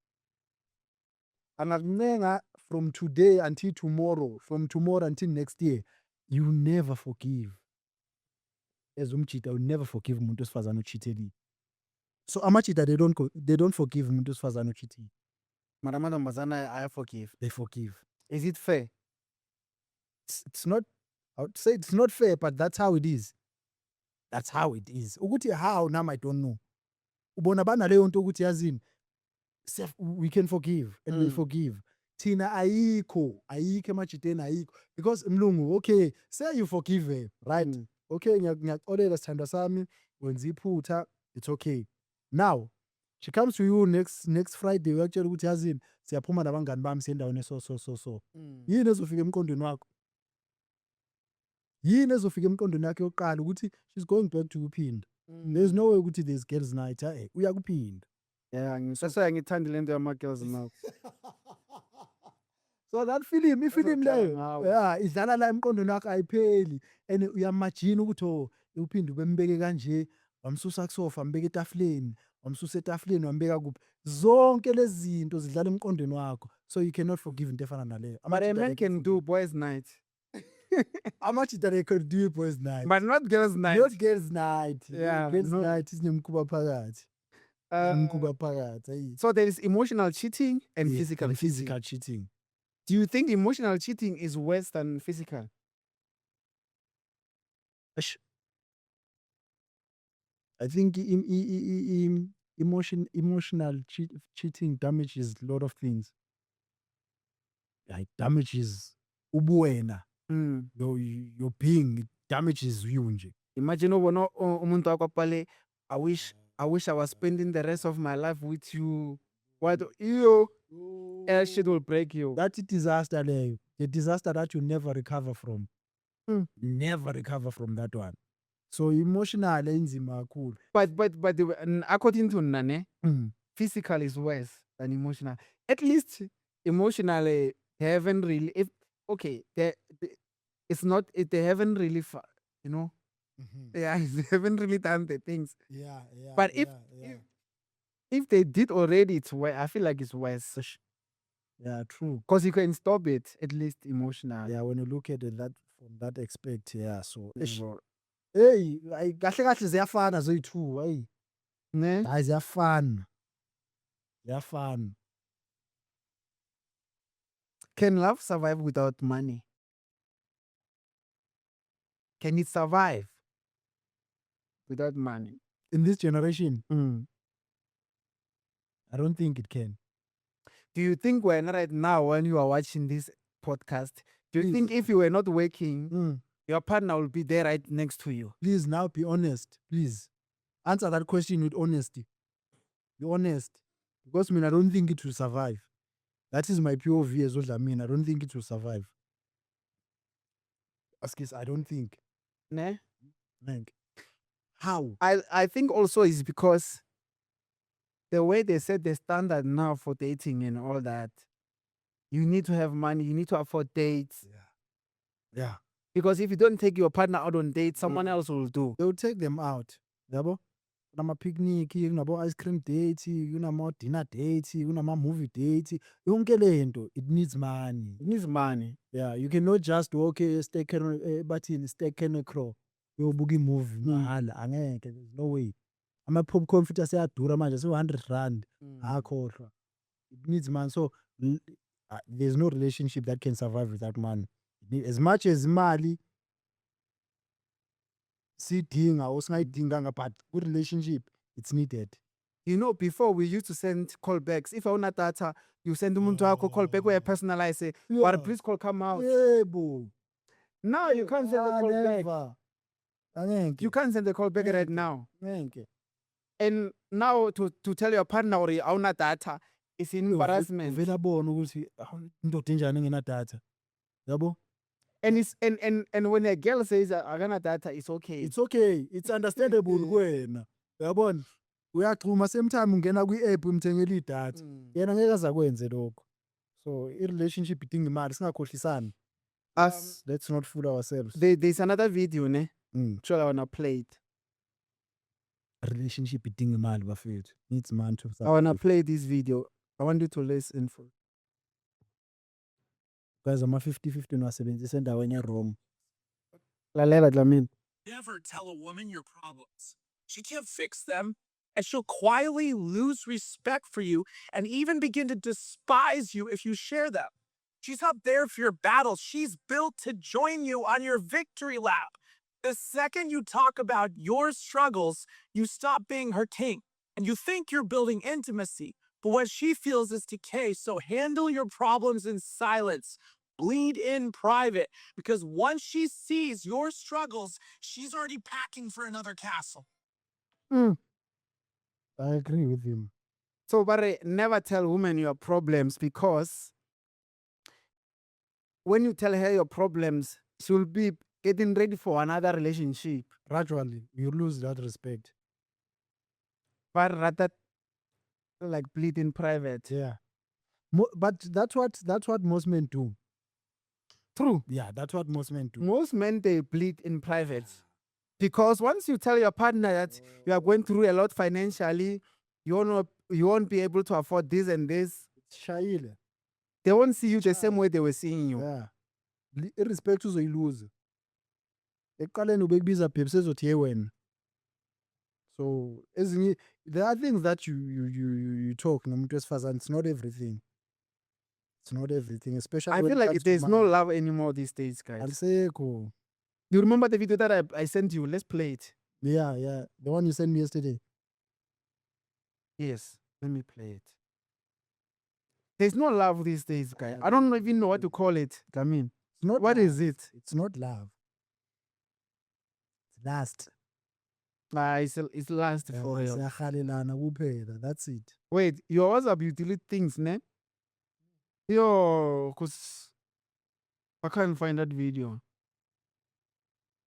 angakuncenga from today until tomorrow, from tomorrow until next year, you never forgive. As umjida, you never forgive umuntu wesifazane ocheated. So amajida, they don't forgive umuntu wesifazane ocheated. Mara amantombazana I forgive. They forgive. Is it fair? It's not, I would say it's not fair, but that's how it is. That's how it is. Ukuthi how nam I don't know. Ubona bana leyo nto ukuthi yazini, we can forgive and we forgive. Thina ayikho emajideni ayikho, because mlungu, okay, say you forgive her, right? Okay, ngiyaxolela sithandwa sami, wenza iphutha, it's okay. Now She comes to you next Friday uyakutshela ukuthi yazini siyaphuma nabangani bami siye endaweni so. Yini ezofika emqondweni wakho? Yini ezofika emqondweni yakhe yokuqala ukuthi she's going back to ukuphinda. There's no way ukuthi there's girls night. Uyakuphinda. Yeah, that's why ngithanda lento yama-girls now. So that film, ifilimu leyo ngawo. idlala la emqondweni wakho ayipheli and uyamajina ukuthi uphinde ubembeke kanje, wamsusa kusofa wambeka etafuleni, wamsusa etafuleni wambeka kuphi. Zonke lezi zinto zidlala emqondweni wakho. So you cannot forgive into efana naleyo. But a man can do boys' night, Amajita they could do boys night. but not girls' night. Not girls night. Yeah, Girls no. night isinemkhuba phakathi. Imkhuba phakathi. Ayi. So there is emotional cheating and Yeah, physical and cheating. physical cheating. Do you think emotional cheating is worse than physical? Eish. I think emotional cheating damages a lot of things. It damages ubuwena, your being, it damages you nje. Imagine ubona umuntu wakho pale, I wish I was spending the rest of my life with you. What you shit will break you. That's a disaster leyo. A disaster that you never recover from. Never recover from that one. So emotional inzima kakhulu. But according to Nane, physical is worse than emotional. At least emotionally, they haven't really. It's not. They haven't really, you know. Yeah, they haven't really done the things. Yeah. But if they did already, it's worse. I feel like it's worse Yeah, true. because you can stop it at least emotionally. Yeah, when you look at it that from that aspect, yeah. So Bro. hey, kahle ziyafana zoyi-two, hey. Ne? Hayi ziyafana. Ziyafana. Can love survive without money? Can it survive without money? In this generation, I don't think it can. Do you think when right now when you are watching this podcast, do you Please. think if you were not working, your partner will be there right next to you? Please now be honest. Please answer that question with honesty. Be honest. Because I don't think it will survive. That is my POV as well. I don't think it will survive. Askis, I don't think. Ne? Like, how? I think also is because the way they set the standard now for dating and all that, you need to have money, you need to afford dates. Yeah. Because if you don't take your partner out on dates, someone else will do. They will take them out. Yabo? Kunama-picnic, kunabo-ice cream dates, kunama-dinner dates, kunama-movie dates. Yonke lento, it needs money. It needs money. Yeah, you cannot just stay can crow. Uyobuka movie mahala angeke, there's no way. Ama-popcorn futhi aseyadura manje se-R100. Akhohlwa. It needs money. So there's no relationship that can survive without money. As much as imali sidinga or singayidinganga, but good relationship, it's needed. You know, before we used to send callbacks. If I want data, you send umuntu wakho callback where personalize say, "What please call come out." Yebo. Now you can't send the callback. Never. Angeke. You can't send the callback right now. Angeke. And now to tell your partner or awuna data is embarrassment. Uvela bona ukuthi indoda enjani engena data. Yabo? And it's and when a girl says akana data, it's okay. It's okay. It's understandable kuwena. Uyabona? Uyachuma same time ungena kwi-app umthengela idatha. Yena ngeke azakwenze lokho. So i-relationship idinga imali singakhohlisani. Us, Let's not fool ourselves. there's another video, ne? Sure, I wanna play it. Relationship idinga imali bafethu. Needs money to I wanna play this video. I want you to listen for. Guys, ama-50-50 niwasebenzisa endaweni e-wrong. Lalela Dlamini. Never tell a woman your problems. She can't fix them, and she'll quietly lose respect for you and even begin to despise you if you share them. She's not there for your battles. She's built to join you on your victory lap. The second you talk about your struggles, you stop being her king, and you think you're building intimacy. But what she feels is decay, so handle your problems in silence. Bleed in private, because once she sees your struggles, she's already packing for another castle. I agree with him. So, but never tell women your problems, because when you tell her your problems, she will be getting ready for another relationship. Gradually, you lose that respect. But rather, like, bleed in private. Yeah. But that's what most men do. True. Yeah, that's what most men do. Most men, they bleed in private. Because once you tell your partner that you are going through a lot financially, you won't be able to afford this and this, Shayile. they won't see you the same way they were seeing you. Yeah. Irrespect uzoyiluza. Ekuqaleni ubekubiza babe sezothi hey wena. So ezinye there are things that you talk nomuntu wesifazane, it's not everything. It's not everything, especially I when feel it like comes to there's no money. love anymore these days, guys. Alisekho. You remember the video that I sent you? Let's play it. Yeah, yeah. The one you sent me yesterday. Yes, let me play it. There's no love these days, guys. I don't even know what to call it. I mean, It's not what love. is it? It's not love. It's lust. It's last for real. Siyarhalelana kuphela. That's it. Wait, your WhatsApp, you delete things, ne? Yo, cause I can't find that video.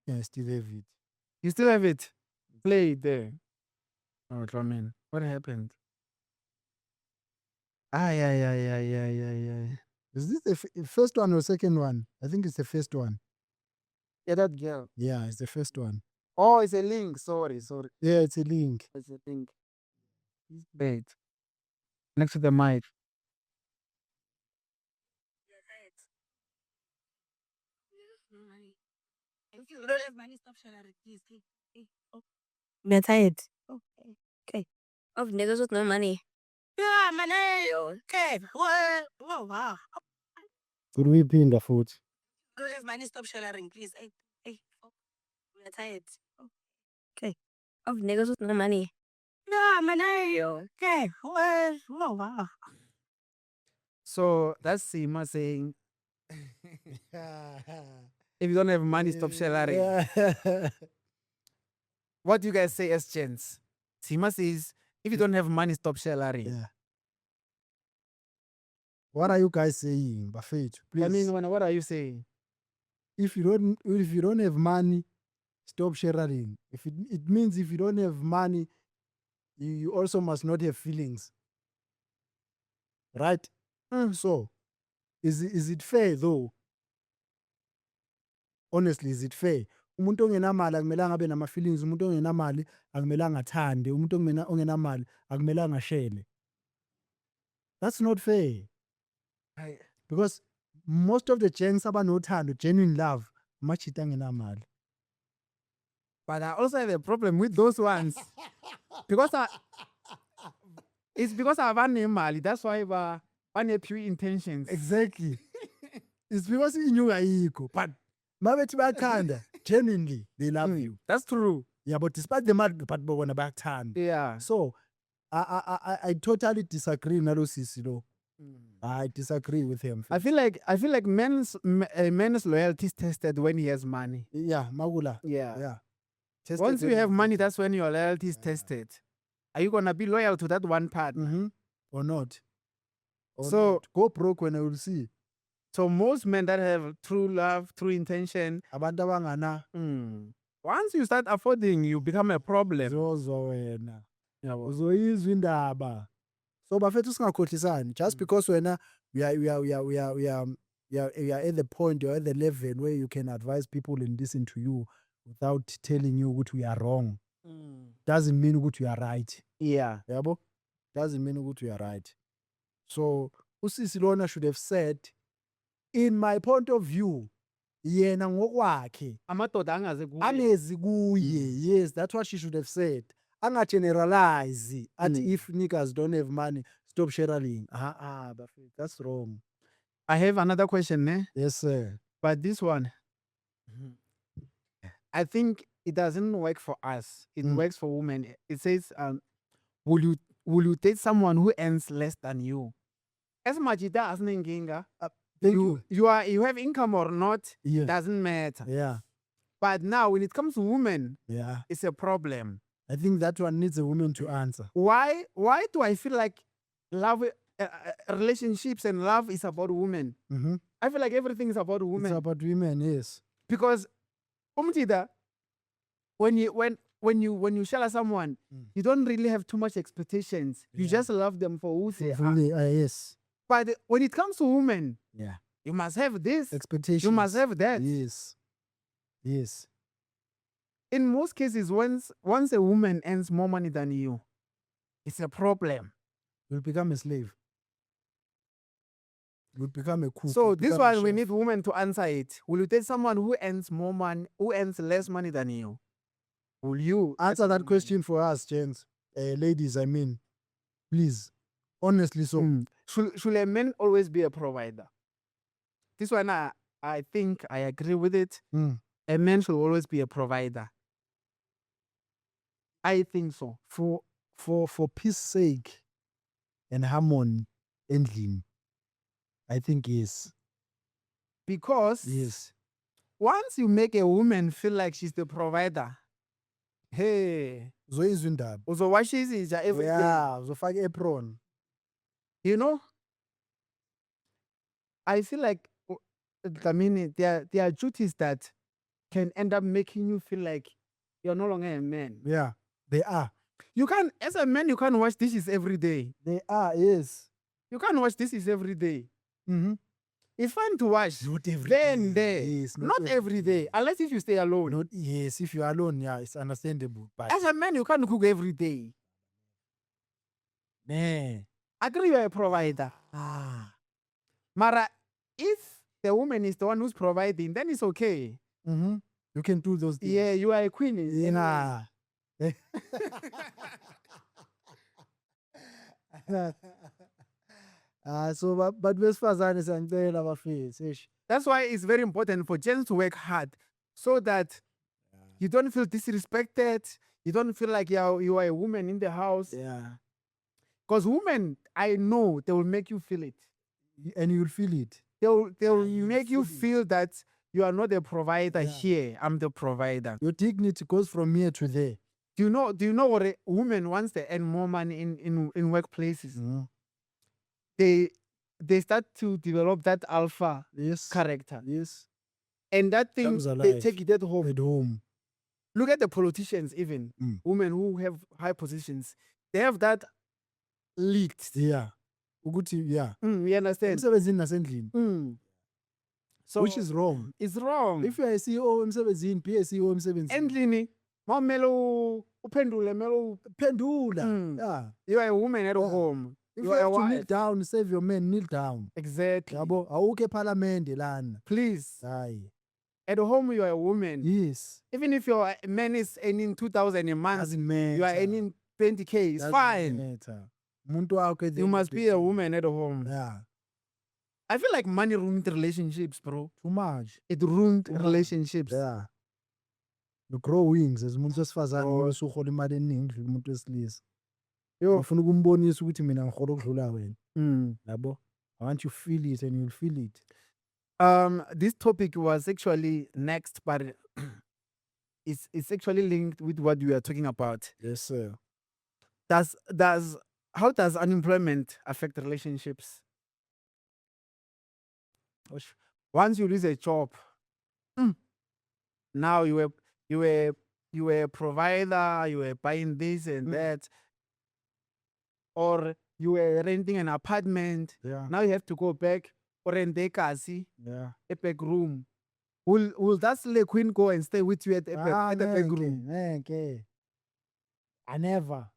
Yeah, I still have it. You still have it? Play it there. Oh, man. What happened? Yeah. Is this the first one or second one? I think it's the first one. Yeah, that girl. Yeah, it's the first one. Oh, it's a link. Sorry. Yeah, it's a link. It's a link. Wait. Next to the mic. If you don't have money, stop sharing, please. We're tired. Okay. Of niggas with no money. Yeah, money. Okay. Whoa, wow. Could we pin the foot? Don't have money, stop sharing, please. We're tired. Okay. Of niggas with no money. Yeah, money. Okay. Whoa, wow. So that's Sima saying, if you don't have money, stop sharing. Yeah. What do you guys say as gents? Sima says, if you don't have money, stop sharing. Yeah. What are you guys saying, Buffett? Please. I mean, what are you saying? if you don't have money, stop sharing. It means if you don't have money, you also must not have feelings. Right? So, is it fair though? Honestly, is it fair? Umuntu ongenamali akumelanga abe nama feelings, umuntu ongenamali akumelanga athande, umuntu ongenamali akumelanga share. That's not fair. Because most of the gents abanothando, genuine love, machita ngenamali. But I also have a problem with those ones. It's because I have money. That's why I have pure intentions. Exactly. It's because inyuka ayikho, but mabethi bayathanda, genuinely they love you. That's true. Yeah, but despite the mad, but bona bayathanda. Yeah. So I totally disagree nalo sisi lo. I disagree with him. I feel like men's loyalty is tested when he has money. Yeah, Magula. Yeah. Yeah. Once you have money, that's when your loyalty is tested. Are you gonna be loyal to that one part? Or not? So not. Go broke when I will see. So most men that have true love, true intention, Abantu abangana once you start affording, you become a problem. zozwa wena. Uzoyizwa indaba. So bafethu singakhohlisani. Just because wena we are at the point or at the level where you can advise people and listen to you without telling you what we are wrong. Doesn't mean what you are right. Yeah. Yabo? Doesn't mean what you are right. So usisi lona should have said, in my point of view, yena ngokwakhe Amadoda angaze kuye. angezi kuye. Yes, that's what she should have said. Anga generalize at if niggas don't have money, stop sharing. That's wrong. I have another question, eh? Yes, sir. But this one, I think it doesn't work for us. It works for women. It says, will you date someone who earns less than you? As much it does, Thank you. you have income or not, Yeah. doesn't matter. Yeah. But now when it comes to women, Yeah. it's a problem. I think that one needs a woman to answer. Why do I feel like love, relationships and love is about women. Mm-hmm. I feel like everything is about women. It's about women, yes. Because umtida, when you share someone, you don't really have too much expectations. You Yeah. just love them for who they are. Fully, yes. But when it comes to women, Yeah. you must have this. Expectations. You must have that. Yes. Yes. In most cases, once a woman earns more money than you, it's a problem. You'll become a slave. You'll become a cook. So You'll this become a one, we chef. need women to answer it. Will you date someone who earns more money, who earns less money than you? Will you Answer that question for us, gents. Ladies, I mean. Please. Honestly, so. Should a man always be a provider? This one, I think I agree with it. Mm. A man should always be a provider. I think so. For peace sake and harmony ending, I think yes. Because Yes. once you make a woman feel like she's the provider, hey, Zoyizwa indaba. uzowashizija every day. Yeah, uzofaka apron. You know, I feel like, I mean, there are duties that can end up making you feel like you're no longer a man. Yeah, they are. You can't, as a man, you can't wash dishes every day. They are, yes. You can't wash dishes every day. Mm-hmm. It's fine to wash. Not every There and there. Yes, Not every day. Unless if you stay alone. Not, yes, if you're alone, yeah, it's understandable. But As a man, you can't cook every day. nah. Agree, you're a provider. Mara, if the woman is the one who's providing, then it's okay. Mm-hmm. You can do those things. Yeah, you are a queen. Yeah. But besifazane siyangicela bafethu. Eish. That's why it's very important for gents to work hard so that you don't feel disrespected. You don't feel like you are a woman in the house. Yeah. Because women, I know they will make you feel it. And you'll feel it. They'll you make you feel it. feel that you are not a provider Yeah. here. I'm the provider. Your dignity goes from here to there. Do you know what a woman, once they earn more money in workplaces, Mm-hmm. they start to develop that alpha Yes. character. Yes. And that thing, Comes they alive. take it at home. At home. Look at the politicians, even women who have high positions. They have that leaked. Yeah. Ukuthi, yeah. You understand? Emsebenzini nasendlini. So Which is wrong. it's wrong. If you're a CEO emsebenzini, be a CEO emsebenzini. Endlini, mawumele uphendule, mele Pendula. Yeah. you are a woman at Yeah. home. If You you are a have to kneel wife. down, save your man, kneel down. Exactly. Yabo, awukho eParliament lana. Please. Hayi. At home, you are a woman. Yes. Even if your man is earning 2,000 a month, Doesn't matter. you are earning 20K. It's Doesn't fine. matter. Umuntu wakho at the You end must of be the a day. woman at home. Yeah. I feel like money ruined relationships, bro. Too much. It ruined Too much. relationships. Yeah. You grow wings as umuntu wesifazane Oh. ngoba usuhola imali eningi ukudlula umuntu wesilisa. Yo. Ufuna ukumbonisa ukuthi mina ngihola ukudlula wena. Mm. Yabo? I want you to feel it and you'll feel it. This topic was actually next, but it's actually linked with what we are talking about. Yes, sir. How does unemployment affect relationships? Once you lose a job, now you were a provider, you were buying this and that, or you were renting an apartment. Yeah. Now you have to go back or rent a kasi, Yeah. a back room. Will that slay queen go and stay with you at the back room? Ngeke. I never.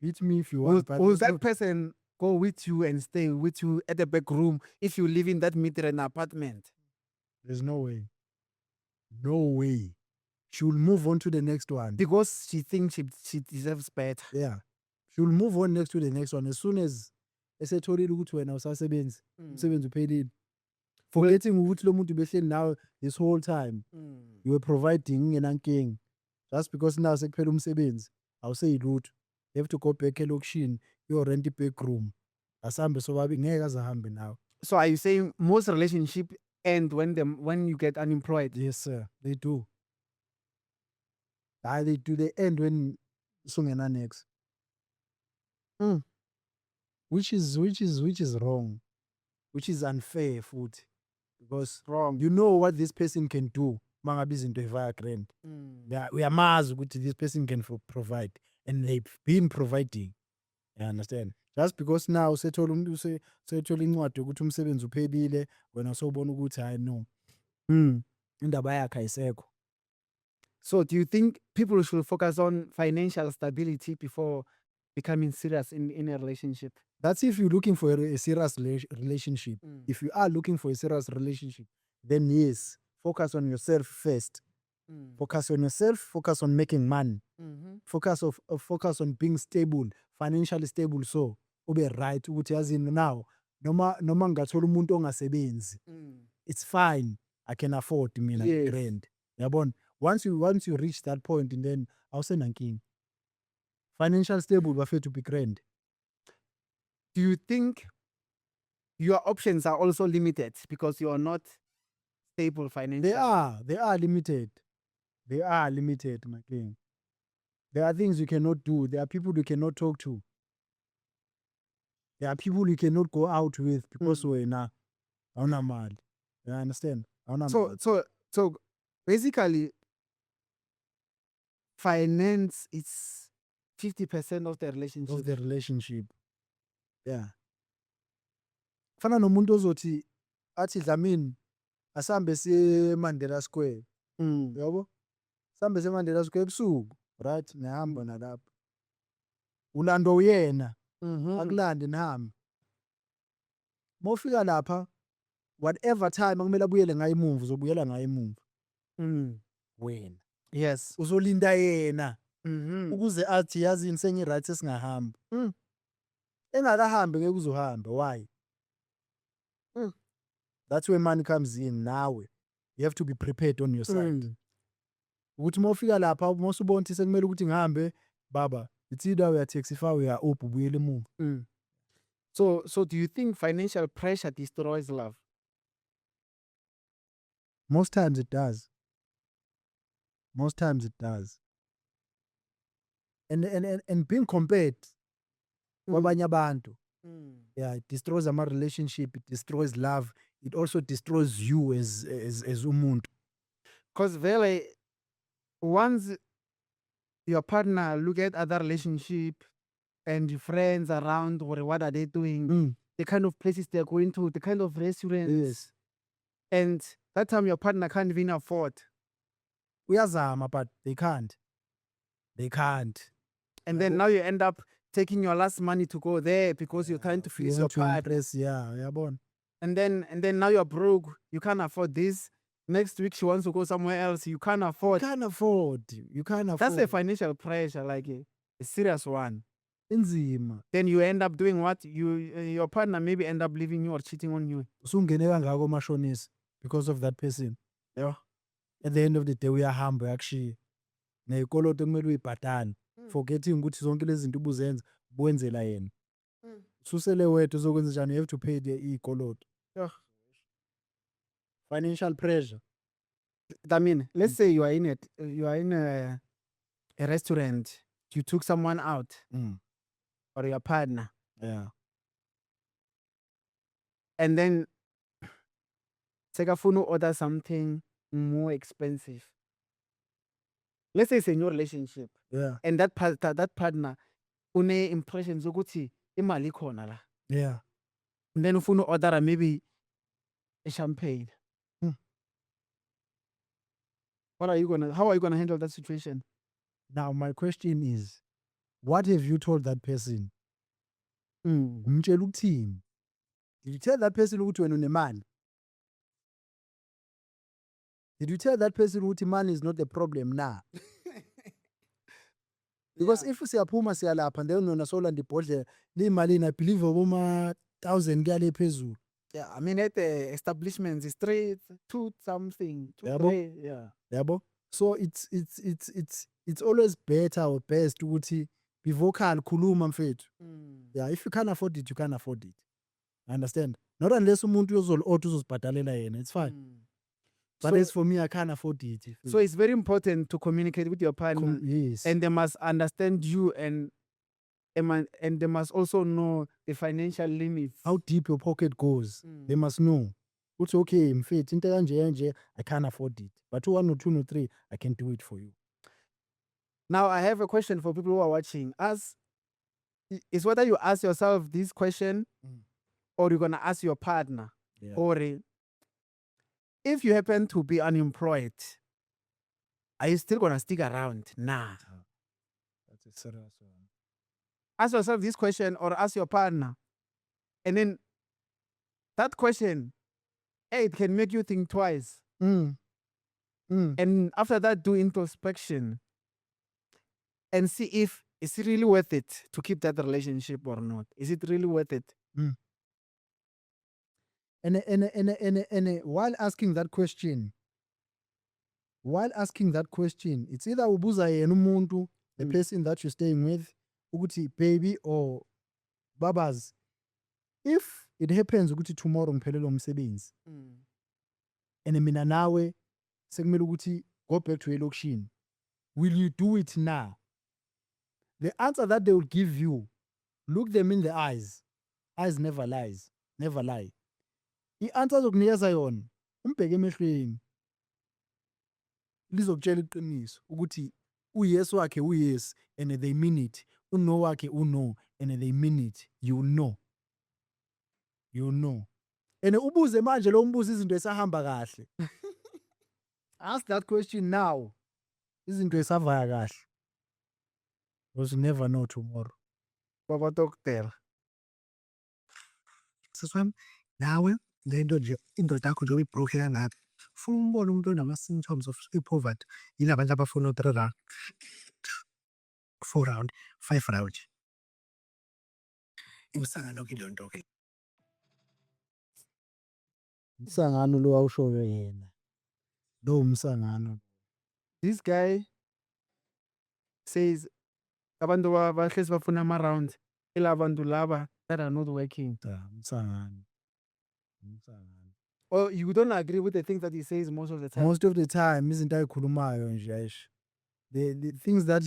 Beat me if you want. but Will it's that not- person go with you and stay with you at the back room if you live in that mid-rent apartment? There's no way. No way. She will move on to the next one. Because she thinks she deserves better. Yeah. She will move on next to the next one as soon as esetholile ukuthi wena usasebenzi. Umsebenzi uphelile. Forgetting ukuthi lo muntu behleli nawe this whole time. You were providing ngenankinga. Just because now sekuphela umsebenzi, awuseyi lutho. You have to go back elokishini, you rent a back room. Asambe sobabi ngeke azahambe nawe. So are you saying most relationship end when you get unemployed? Yes, sir. They do. They do. They end when sungena next. which is wrong, which is unfair futhi, because Wrong. you know what this person can do mangabe izinto evaya grand. Yeah, uyamazi ukuthi this person can provide, and they've been providing. You understand? Just because now sethola umuntu sethola incwadi ukuthi umsebenzi uphelile, wena sowubona ukuthi hayi no. Indaba yakhe ayisekho. So do you think people should focus on financial stability before becoming serious in a relationship? That's if you're looking for a serious relationship. If you are looking for a serious relationship, then yes, focus on yourself first. Focus on yourself, focus on making money. Focus on being stable, financially stable, so ube right ukuthi yazini now noma ngathola umuntu ongasebenzi, it's fine, I can afford mina Yes. grand. Yabona, once you reach that point, and then awusenankinga. Financial stable bafethu be grand. Do you think your options are also limited because you are not stable financially? They are limited. They are limited, my king. There are things you cannot do. There are people you cannot talk to. There are people you cannot go out with because wena awuna mali. You understand? Awuna mali. So basically, finance is 50% of the relationship. Of the relationship. Yeah. Fana nomuntu ozothi athi Dlamini asambe siye Mandela Square. Yabo? Sambe siye Mandela Square ebusuku, right? Nihamba nalapha. Ulando uyena, akulande nihambe. Mawufika lapha, whatever time akumele abuyele ngayo emuva, uzobuyela ngayo emuva. Wena. Yes. Uzolinda yena Mm-hmm. ukuze athi yazini senye right singahamba. Engakahambe ngeke uzohamba. Why? That's where money comes in nawe. You have to be prepared on your side. Ukuthi mawufika lapha mawusubona ukuthi sekumele ukuthi ngihambe, baba, it's either uya taxify uya Uber ubuyele emuva. So do you think financial pressure destroys love? Most times it does. Most times it does. And being compared kwabanye abantu, yeah, it destroys our relationship, it destroys love, it also destroys you as umuntu. Because really, once your partner look at other relationship and your friends around, or what are they doing, the kind of places they're going to, the kind of restaurants, Yes. and that time your partner can't even afford. Uyazama, but they can't. They can't. And then now you end up taking your last money to go there because you're trying to You fix your want to partner. impress, yeah, yabona. And then now you're broke. You can't afford this. Next week she wants to go somewhere else. You can't You afford. can't afford. You can't afford. That's a financial pressure, like a serious one. Inzima. Then you end up doing what? Your partner maybe end up leaving you or cheating on you. Usungene kangako mashonisa because of that person. Yeah. At the end of the day uyahamba uyakushiya. Nekoloto kumele uyibhadale. Forgetting ukuthi zonke lezi zinto ubuzenza buwenzela yena. Susele wethu uzokwenza njani, you have to pay the ikoloto. Yeah. Financial pressure. I mean, let's say you are in a restaurant. You took someone out or your partner, Yeah. and then Sekafunu order something more expensive. Let's say it's a new relationship, Yeah. and that partner une impressions ukuthi imali ikhona la. Yeah. And then ufuna order maybe a champagne. How are you gonna handle that situation? Now my question is, what have you told that person? Mm. Umtshela ukuthini? Did you tell that person ukuthi wena unemali? Did you tell that person ukuthi money is not the problem na? Because if siyaphuma siyalapha and then nona solanda ibhodlela liyimalini, I believe oboma 1,000 kuyale phezulu. Yeah, I mean at the establishments it's 2 something, 2 Yabo? 3, yeah. Yabo? So it's always better or best ukuthi be vocal, khuluma mfethu. Yeah, if you can't afford it, you can't afford it. Understand? Not unless umuntu uzozibhadalela yena, it's fine. But So- as for me, I can't afford it. So it's very important to communicate with your partner, Yes. and they must understand you and and they must also know the financial limits. How deep your pocket goes. Mm. They must know. It's okay, mfethu into kanje I can't afford it. But 1 or 2 or 3, I can do it for you. Now, I have a question for people who are watching. It's whether you ask yourself this question Mm. or you're going to ask your partner. Yeah. Or if you happen to be unemployed, are you still going to stick around? Nah. That's a serious one. Ask yourself this question or ask your partner. And then that question, it can make you think twice. Mm. Mm. And after that, do introspection and see if it's really worth it to keep that relationship or not. Is it really worth it? And while asking that question, it's either ubuza yena umuntu, the Mm. person that you're staying with, ukuthi baby or babas, if it happens ukuthi tomorrow ngiphelelwa umsebenzi and mina nawe sekumele ukuthi go back to elokishini, will you do it now? The answer that they will give you, look them in the eyes. Eyes never lies, never lie. I-answer azokunikeza yona, umbheke emehlweni, lizokutshela iqiniso ukuthi uyes wakhe uyes and they mean it, uno wakhe uno and they mean it. You know. And ubuze manje lo mbuzo izinto esahamba kahle. Ask that question now. Izinto esavaya kahle. Because you never know tomorrow. Baba Doctor. Siswam, nawe le nto nje indoda yakho nje uyibhrokhe kangaka. Funa umbone umuntu onama-symptoms of i-poverty. Yila bantu abafuna u-3 round, 4 round, 5 round. Imsangano ke lonto ke. Umsangano lo awushoyo yena. Lo umsangano. This guy says abantu bahlezi bafuna ama-round ilabantu laba that are not working. Umsangano. Or you don't agree with the things that he says most of the time? Most of the time izinto ayikhulumayo nje Aish. The things that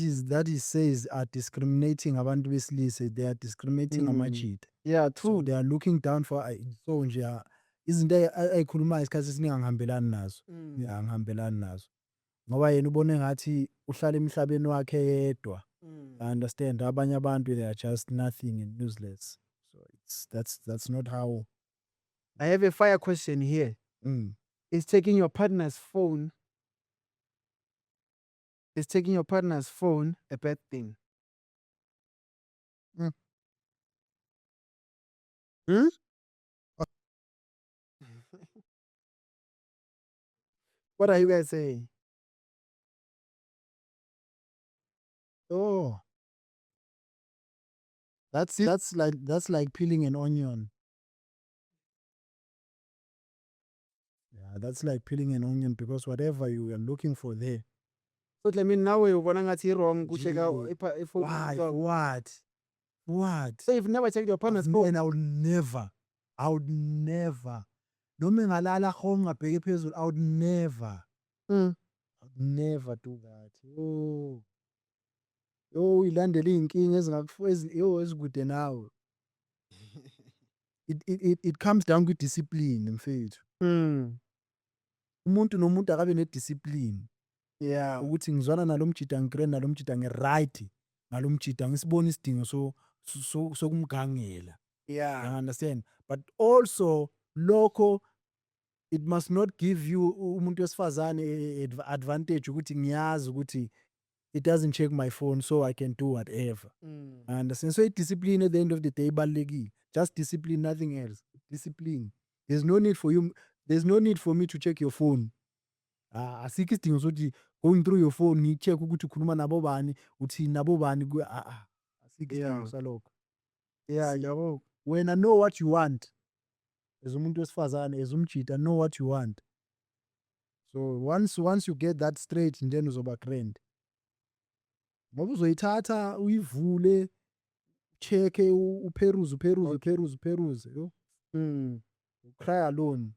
he says are discriminating abantu besilisa. They are discriminating amajita. Yeah, So true. they are looking down for so nje izinto ayikhulumayo isikhathi esiningi angihambelani nazo. Yeah, angihambelani nazo. Ngoba yena ubone ngathi uhlala emhlabeni wakhe yedwa. I understand abanye abantu they are just nothing and useless. So that's not how. I have a fire question here. Is taking your partner's phone a bad thing? What are you guys saying? Oh. That's like peeling an onion. Yeah, that's like peeling an onion because whatever you are looking for there. So I mean now we ubona ngathi wrong to check Gee, out if Why? What? So you've never checked your partner's phone? And I would never. Noma ngalala home ngabheke phezulu, I would never. I would never do that. Ilandela iy'nkinga ezikude nawe. It comes down to discipline mfethu. Umuntu nomuntu akabe nediscipline. Yeah. Ukuthi ngizwana nalomjida ngigrand nalomjida ngi-right ngalomjida ngisibona isidingo sokumgangela. Yeah. I understand. But also lokho it must not give you umuntu wesifazane advantage ukuthi ngiyazi ukuthi it doesn't check my phone so I can do whatever. I understand. So discipline at the end of the day ibalulekile. Just discipline, nothing else. Discipline. There's no need for me to check your phone. Asikho isidingo sokuthi going through your phone ngi-check ukuthi ukhuluma nabo bani, uthini nabo bani asikho isidingo salokho. Yeah, yabo. When I know what you want, as umuntu wesifazane, as umjida, know what you want. So once you get that straight, then uzoba grand. Ngoba uzoyithatha uyivule, check uperuze, yo. You cry alone.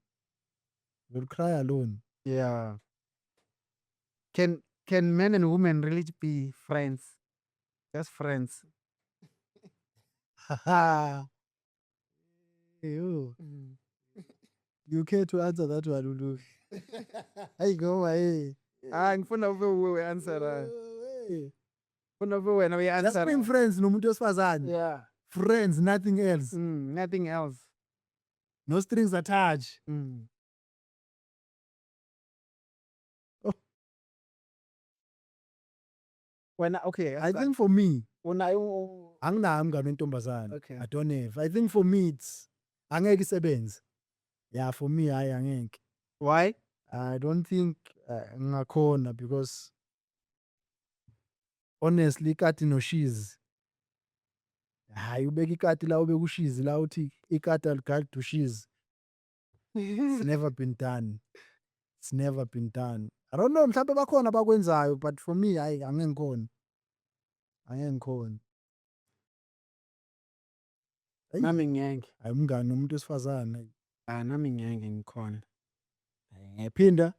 You'll cry alone. Yeah. Can men and women really be friends? Just friends? Yo, you care to answer that one, Ulu? Hey, go away. Ngifuna ube answer. Ngifuna ube wena Just being uyanswer. friends nomuntu wesifazane. Yeah. Friends, nothing else. Nothing else. No strings attached. Wena okay, I think for me, unayo anginayo umngane wentombazane. Okay. I don't have. I think for me it's angeke isebenze. Yeah, for me hayi angeke. why? I don't think ngakhona because honestly ikati noshizi. Hayi ubeka ikati la ubeka ushizi la uthi ikati aligali ushizi. It's never been done. It's never been done. I don't know mhlawumbe bakhona bakwenzayo but for me hayi angeke ngikhona. Angeke ngikhona. Nami ngeke. Hayi umngane umuntu wesifazane. Nami ngeke ngikhona. Ngiyaphinda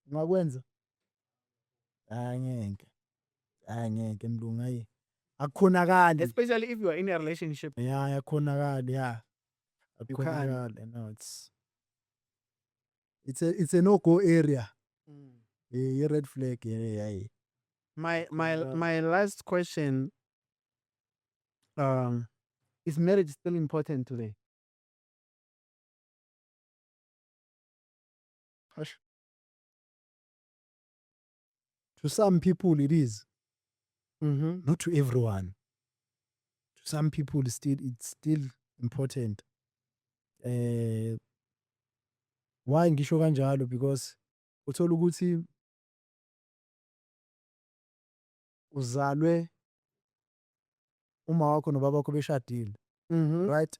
ungakwenza? Angeke. Angeke mlungu hayi. Akukhonakali. Especially if you are in a relationship. Yeah, akukhonakali, yeah. You can't. Akukhonakali. No, it's a no-go area. A red flag, yeah. My last question, is marriage still important today? Hush. To some people it is, not to everyone. To some people it's still important. Why ngisho kanjalo? Because uthola ukuthi uzalwe uma wakho nobaba wakho beshadile, right?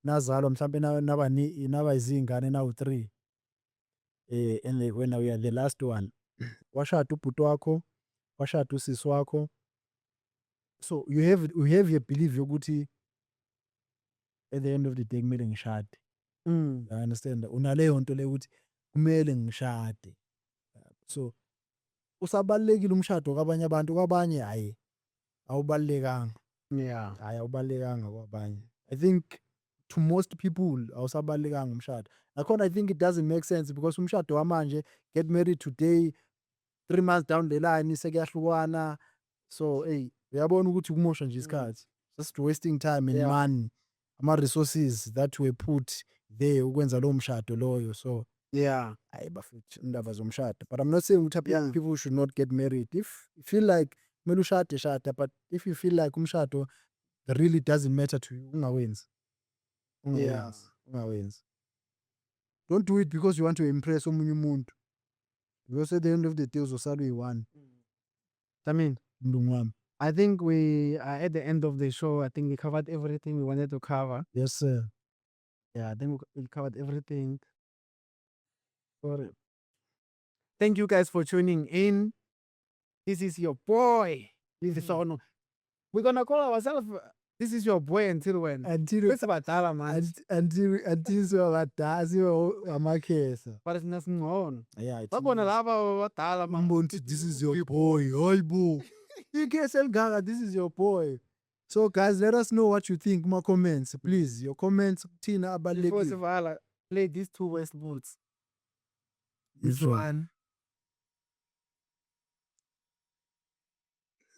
Nazalwa mhlambe naba izingane nawu 3. And when we are the last one, washada ubhuti wakho, washada usisi wakho. So you have your belief yokuthi at the end of the day kumele ngishade. I understand. Unaleyo nto le ukuthi kumele ngishade. So usabalekile umshado kwabanye abantu, kwabanye hayi awubalekanga. Yeah. Hayi awubalekanga kwabanye. I think to most people awusabalekanga umshado. Nakhona I think it doesn't make sense because umshado wamanje, get married today, 3 months down the line sekuyahlukana. So hey, uyabona ukuthi kumosha nje isikhathi. Just wasting time and money. Ama resources that were put there ukwenza lo mshado loyo. So Yeah. hayi bafethu indaba zomshado. But I'm not saying ukuthi people should not get married. If you feel like kumele ushade shada, but if you feel like umshado really doesn't matter to you, ungawenzi. Ungawenzi. Don't do it because you want to impress omunye umuntu. Because at the end of the day uzosala uyi-one. I mean, Mlungu wami. I think we are at the end of the show. I think we covered everything we wanted to cover. Yes, sir. Yeah, I think we covered everything. Sorry. Thank you guys for tuning in. This is your boy. Lifisono. We're gonna call ourselves. This is your boy until when? Until Bese badala man. until siwabadala siwe amakhesa. But it's nasingcono. Yeah, Babona laba badala man. Mbonti, this is your boy. Hayibo. ikhesa eligaka, this is your boy. So guys, let us know what you think in my comments. Please, your comments kuthina Before abalulekile. Sivala, play these 2 West Boots. This one.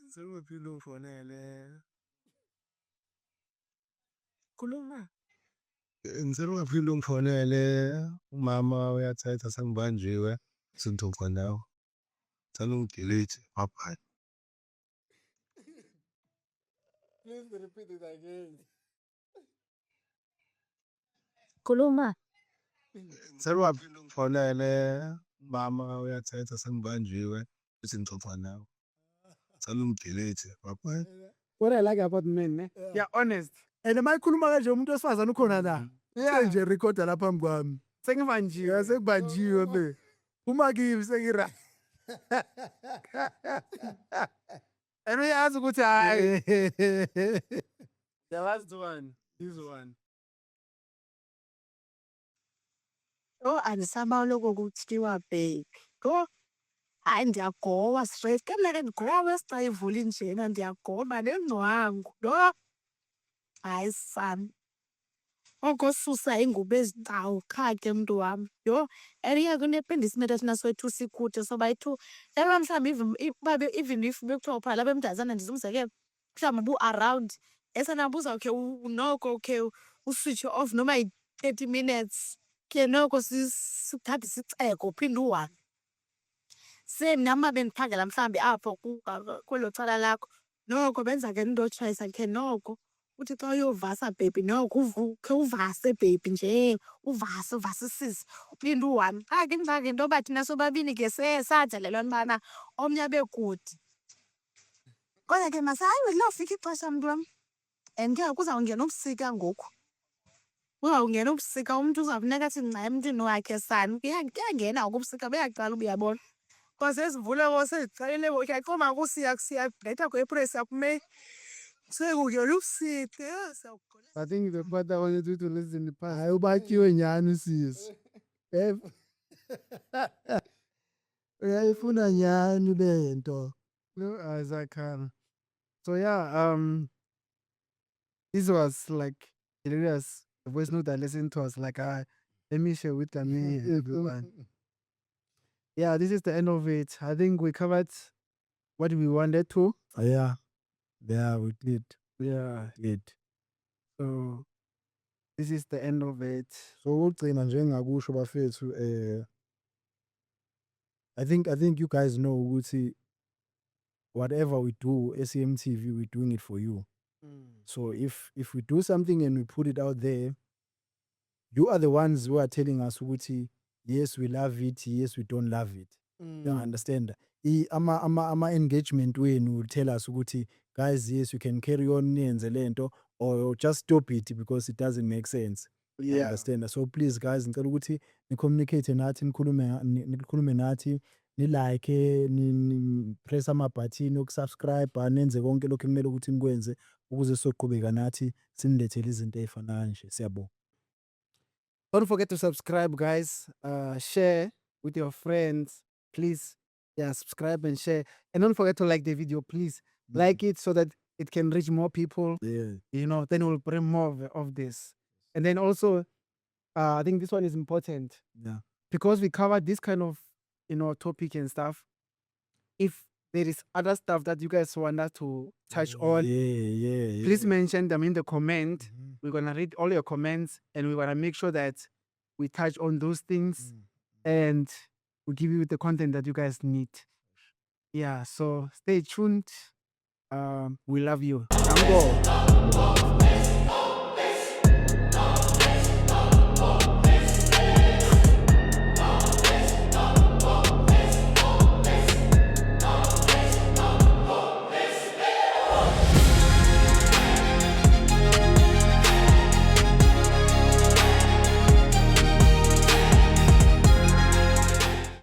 Seluphi ufonele. Khuluma. Ngiselungaphi ungifonele umama uyathetha sengibanjiwe singixoxa nawe. Ngicela ungidelete bye. Please repeat it again. Khuluma. Ngiselungaphi ungifonele umama uyathetha sengibanjiwe singixoxa nawe. Ngicela ungidelete bye. What I like about men, eh? You're honest. And mayikhuluma kanje umuntu wesifazane ukhona la. Yeah. Nje recorda lapha phambi kwami. Sengibanjiwe. Sekubanjiwe be. Uma kimi sekira. And uyazi ukuthi hayi. The last one. This one. Oh, andisaba lokho kuthiwa babe. Go. Hayi ndiyagoba straight. Kamele ndigobe sicayivula injena ndiyagoba nengcwangu. No. hayi sam. Oko susa iingubo ezintawu qha ke mntu wam. Yho, elinye kunependisimethi esinaswethu sikude so bayi-2. Ewe mhlawumbi even if bekuthiwa uphaa lapha eMdantsane ndiza umzekelo, mhlawumbi ubu-around, esanabo uzawukhe noko ukhe uswitshe off noma yi-30 minutes. Khe noko sithathe isiceko uphinde uhambe. Same nam uma bendiphangela mhlawumbi apho kwelo cala lakho, noko benza ke into yotshayisa khe noko uthi xa uyovasa bhebhi noko khe uvase bhebhi nje, uvasisise uphinde uhambe. Qha ke ingxaki yinto yoba thina sobabini ke sadalelwana ubana omnye abe kude. Kodwa ke hayi liyofika ixesha mntu wam and ke kuzawungena ubusika ngoku. Kuzawungena ubusika umntu uzawufuneka athi nca emntwini wakhe sana. Kuyangena ngoku ubusika buyaqala uba uyabona. Because ezivuleko seziqalile ngoku uyaqoma siyabhetha ngoApril siya kuMeyi. Sekungena ubusika, yho siyawugula. I think the part I wanted you to listen to past. Hayi ubatyiwe nyhani sisi. Uyayifuna nyhani le nto. No, as I can. So yeah, this was like hilarious. The voice note I listened to was like, let me share with me everyone. Yeah, this is the end of it. I think we covered what we wanted to. Yeah. Yeah, we did. Yeah. So this is the end of it. So ukugcina nje engakusho bafethu I think you guys know ukuthi whatever we do SEMTV, we're doing it for you. So if we do something and we put it out there, you are the ones who are telling us ukuthi yes we love it, yes we don't love it. You understand? Ama engagement wenu will tell us ukuthi guys yes you can carry on niyenze lento or just stop it because it doesn't make sense. You understand? So please guys ngicela ukuthi ni communicate nathi, nikhulume nathi, ni like, ni press ama button okusubscribe, nenze konke lokho ekumele ukuthi nikwenze ukuze soqhubeka nathi sinilethele izinto ezifanayo nje. Siyabonga. Don't forget to subscribe, guys. Share with your friends, please. Yeah, subscribe and share, and don't forget to like the video, please. Like it so that it can reach more people. Yeah. You know, then we'll bring more of this. And then also, I think this one is important. Yeah. Because we covered this kind of, topic and stuff. If there is other stuff that you guys want us to touch on, please mention them in the comment. We're going to read all your comments and we're going to make sure that we touch on those things and we'll give you the content that you guys need. Yeah, so stay tuned. We love you.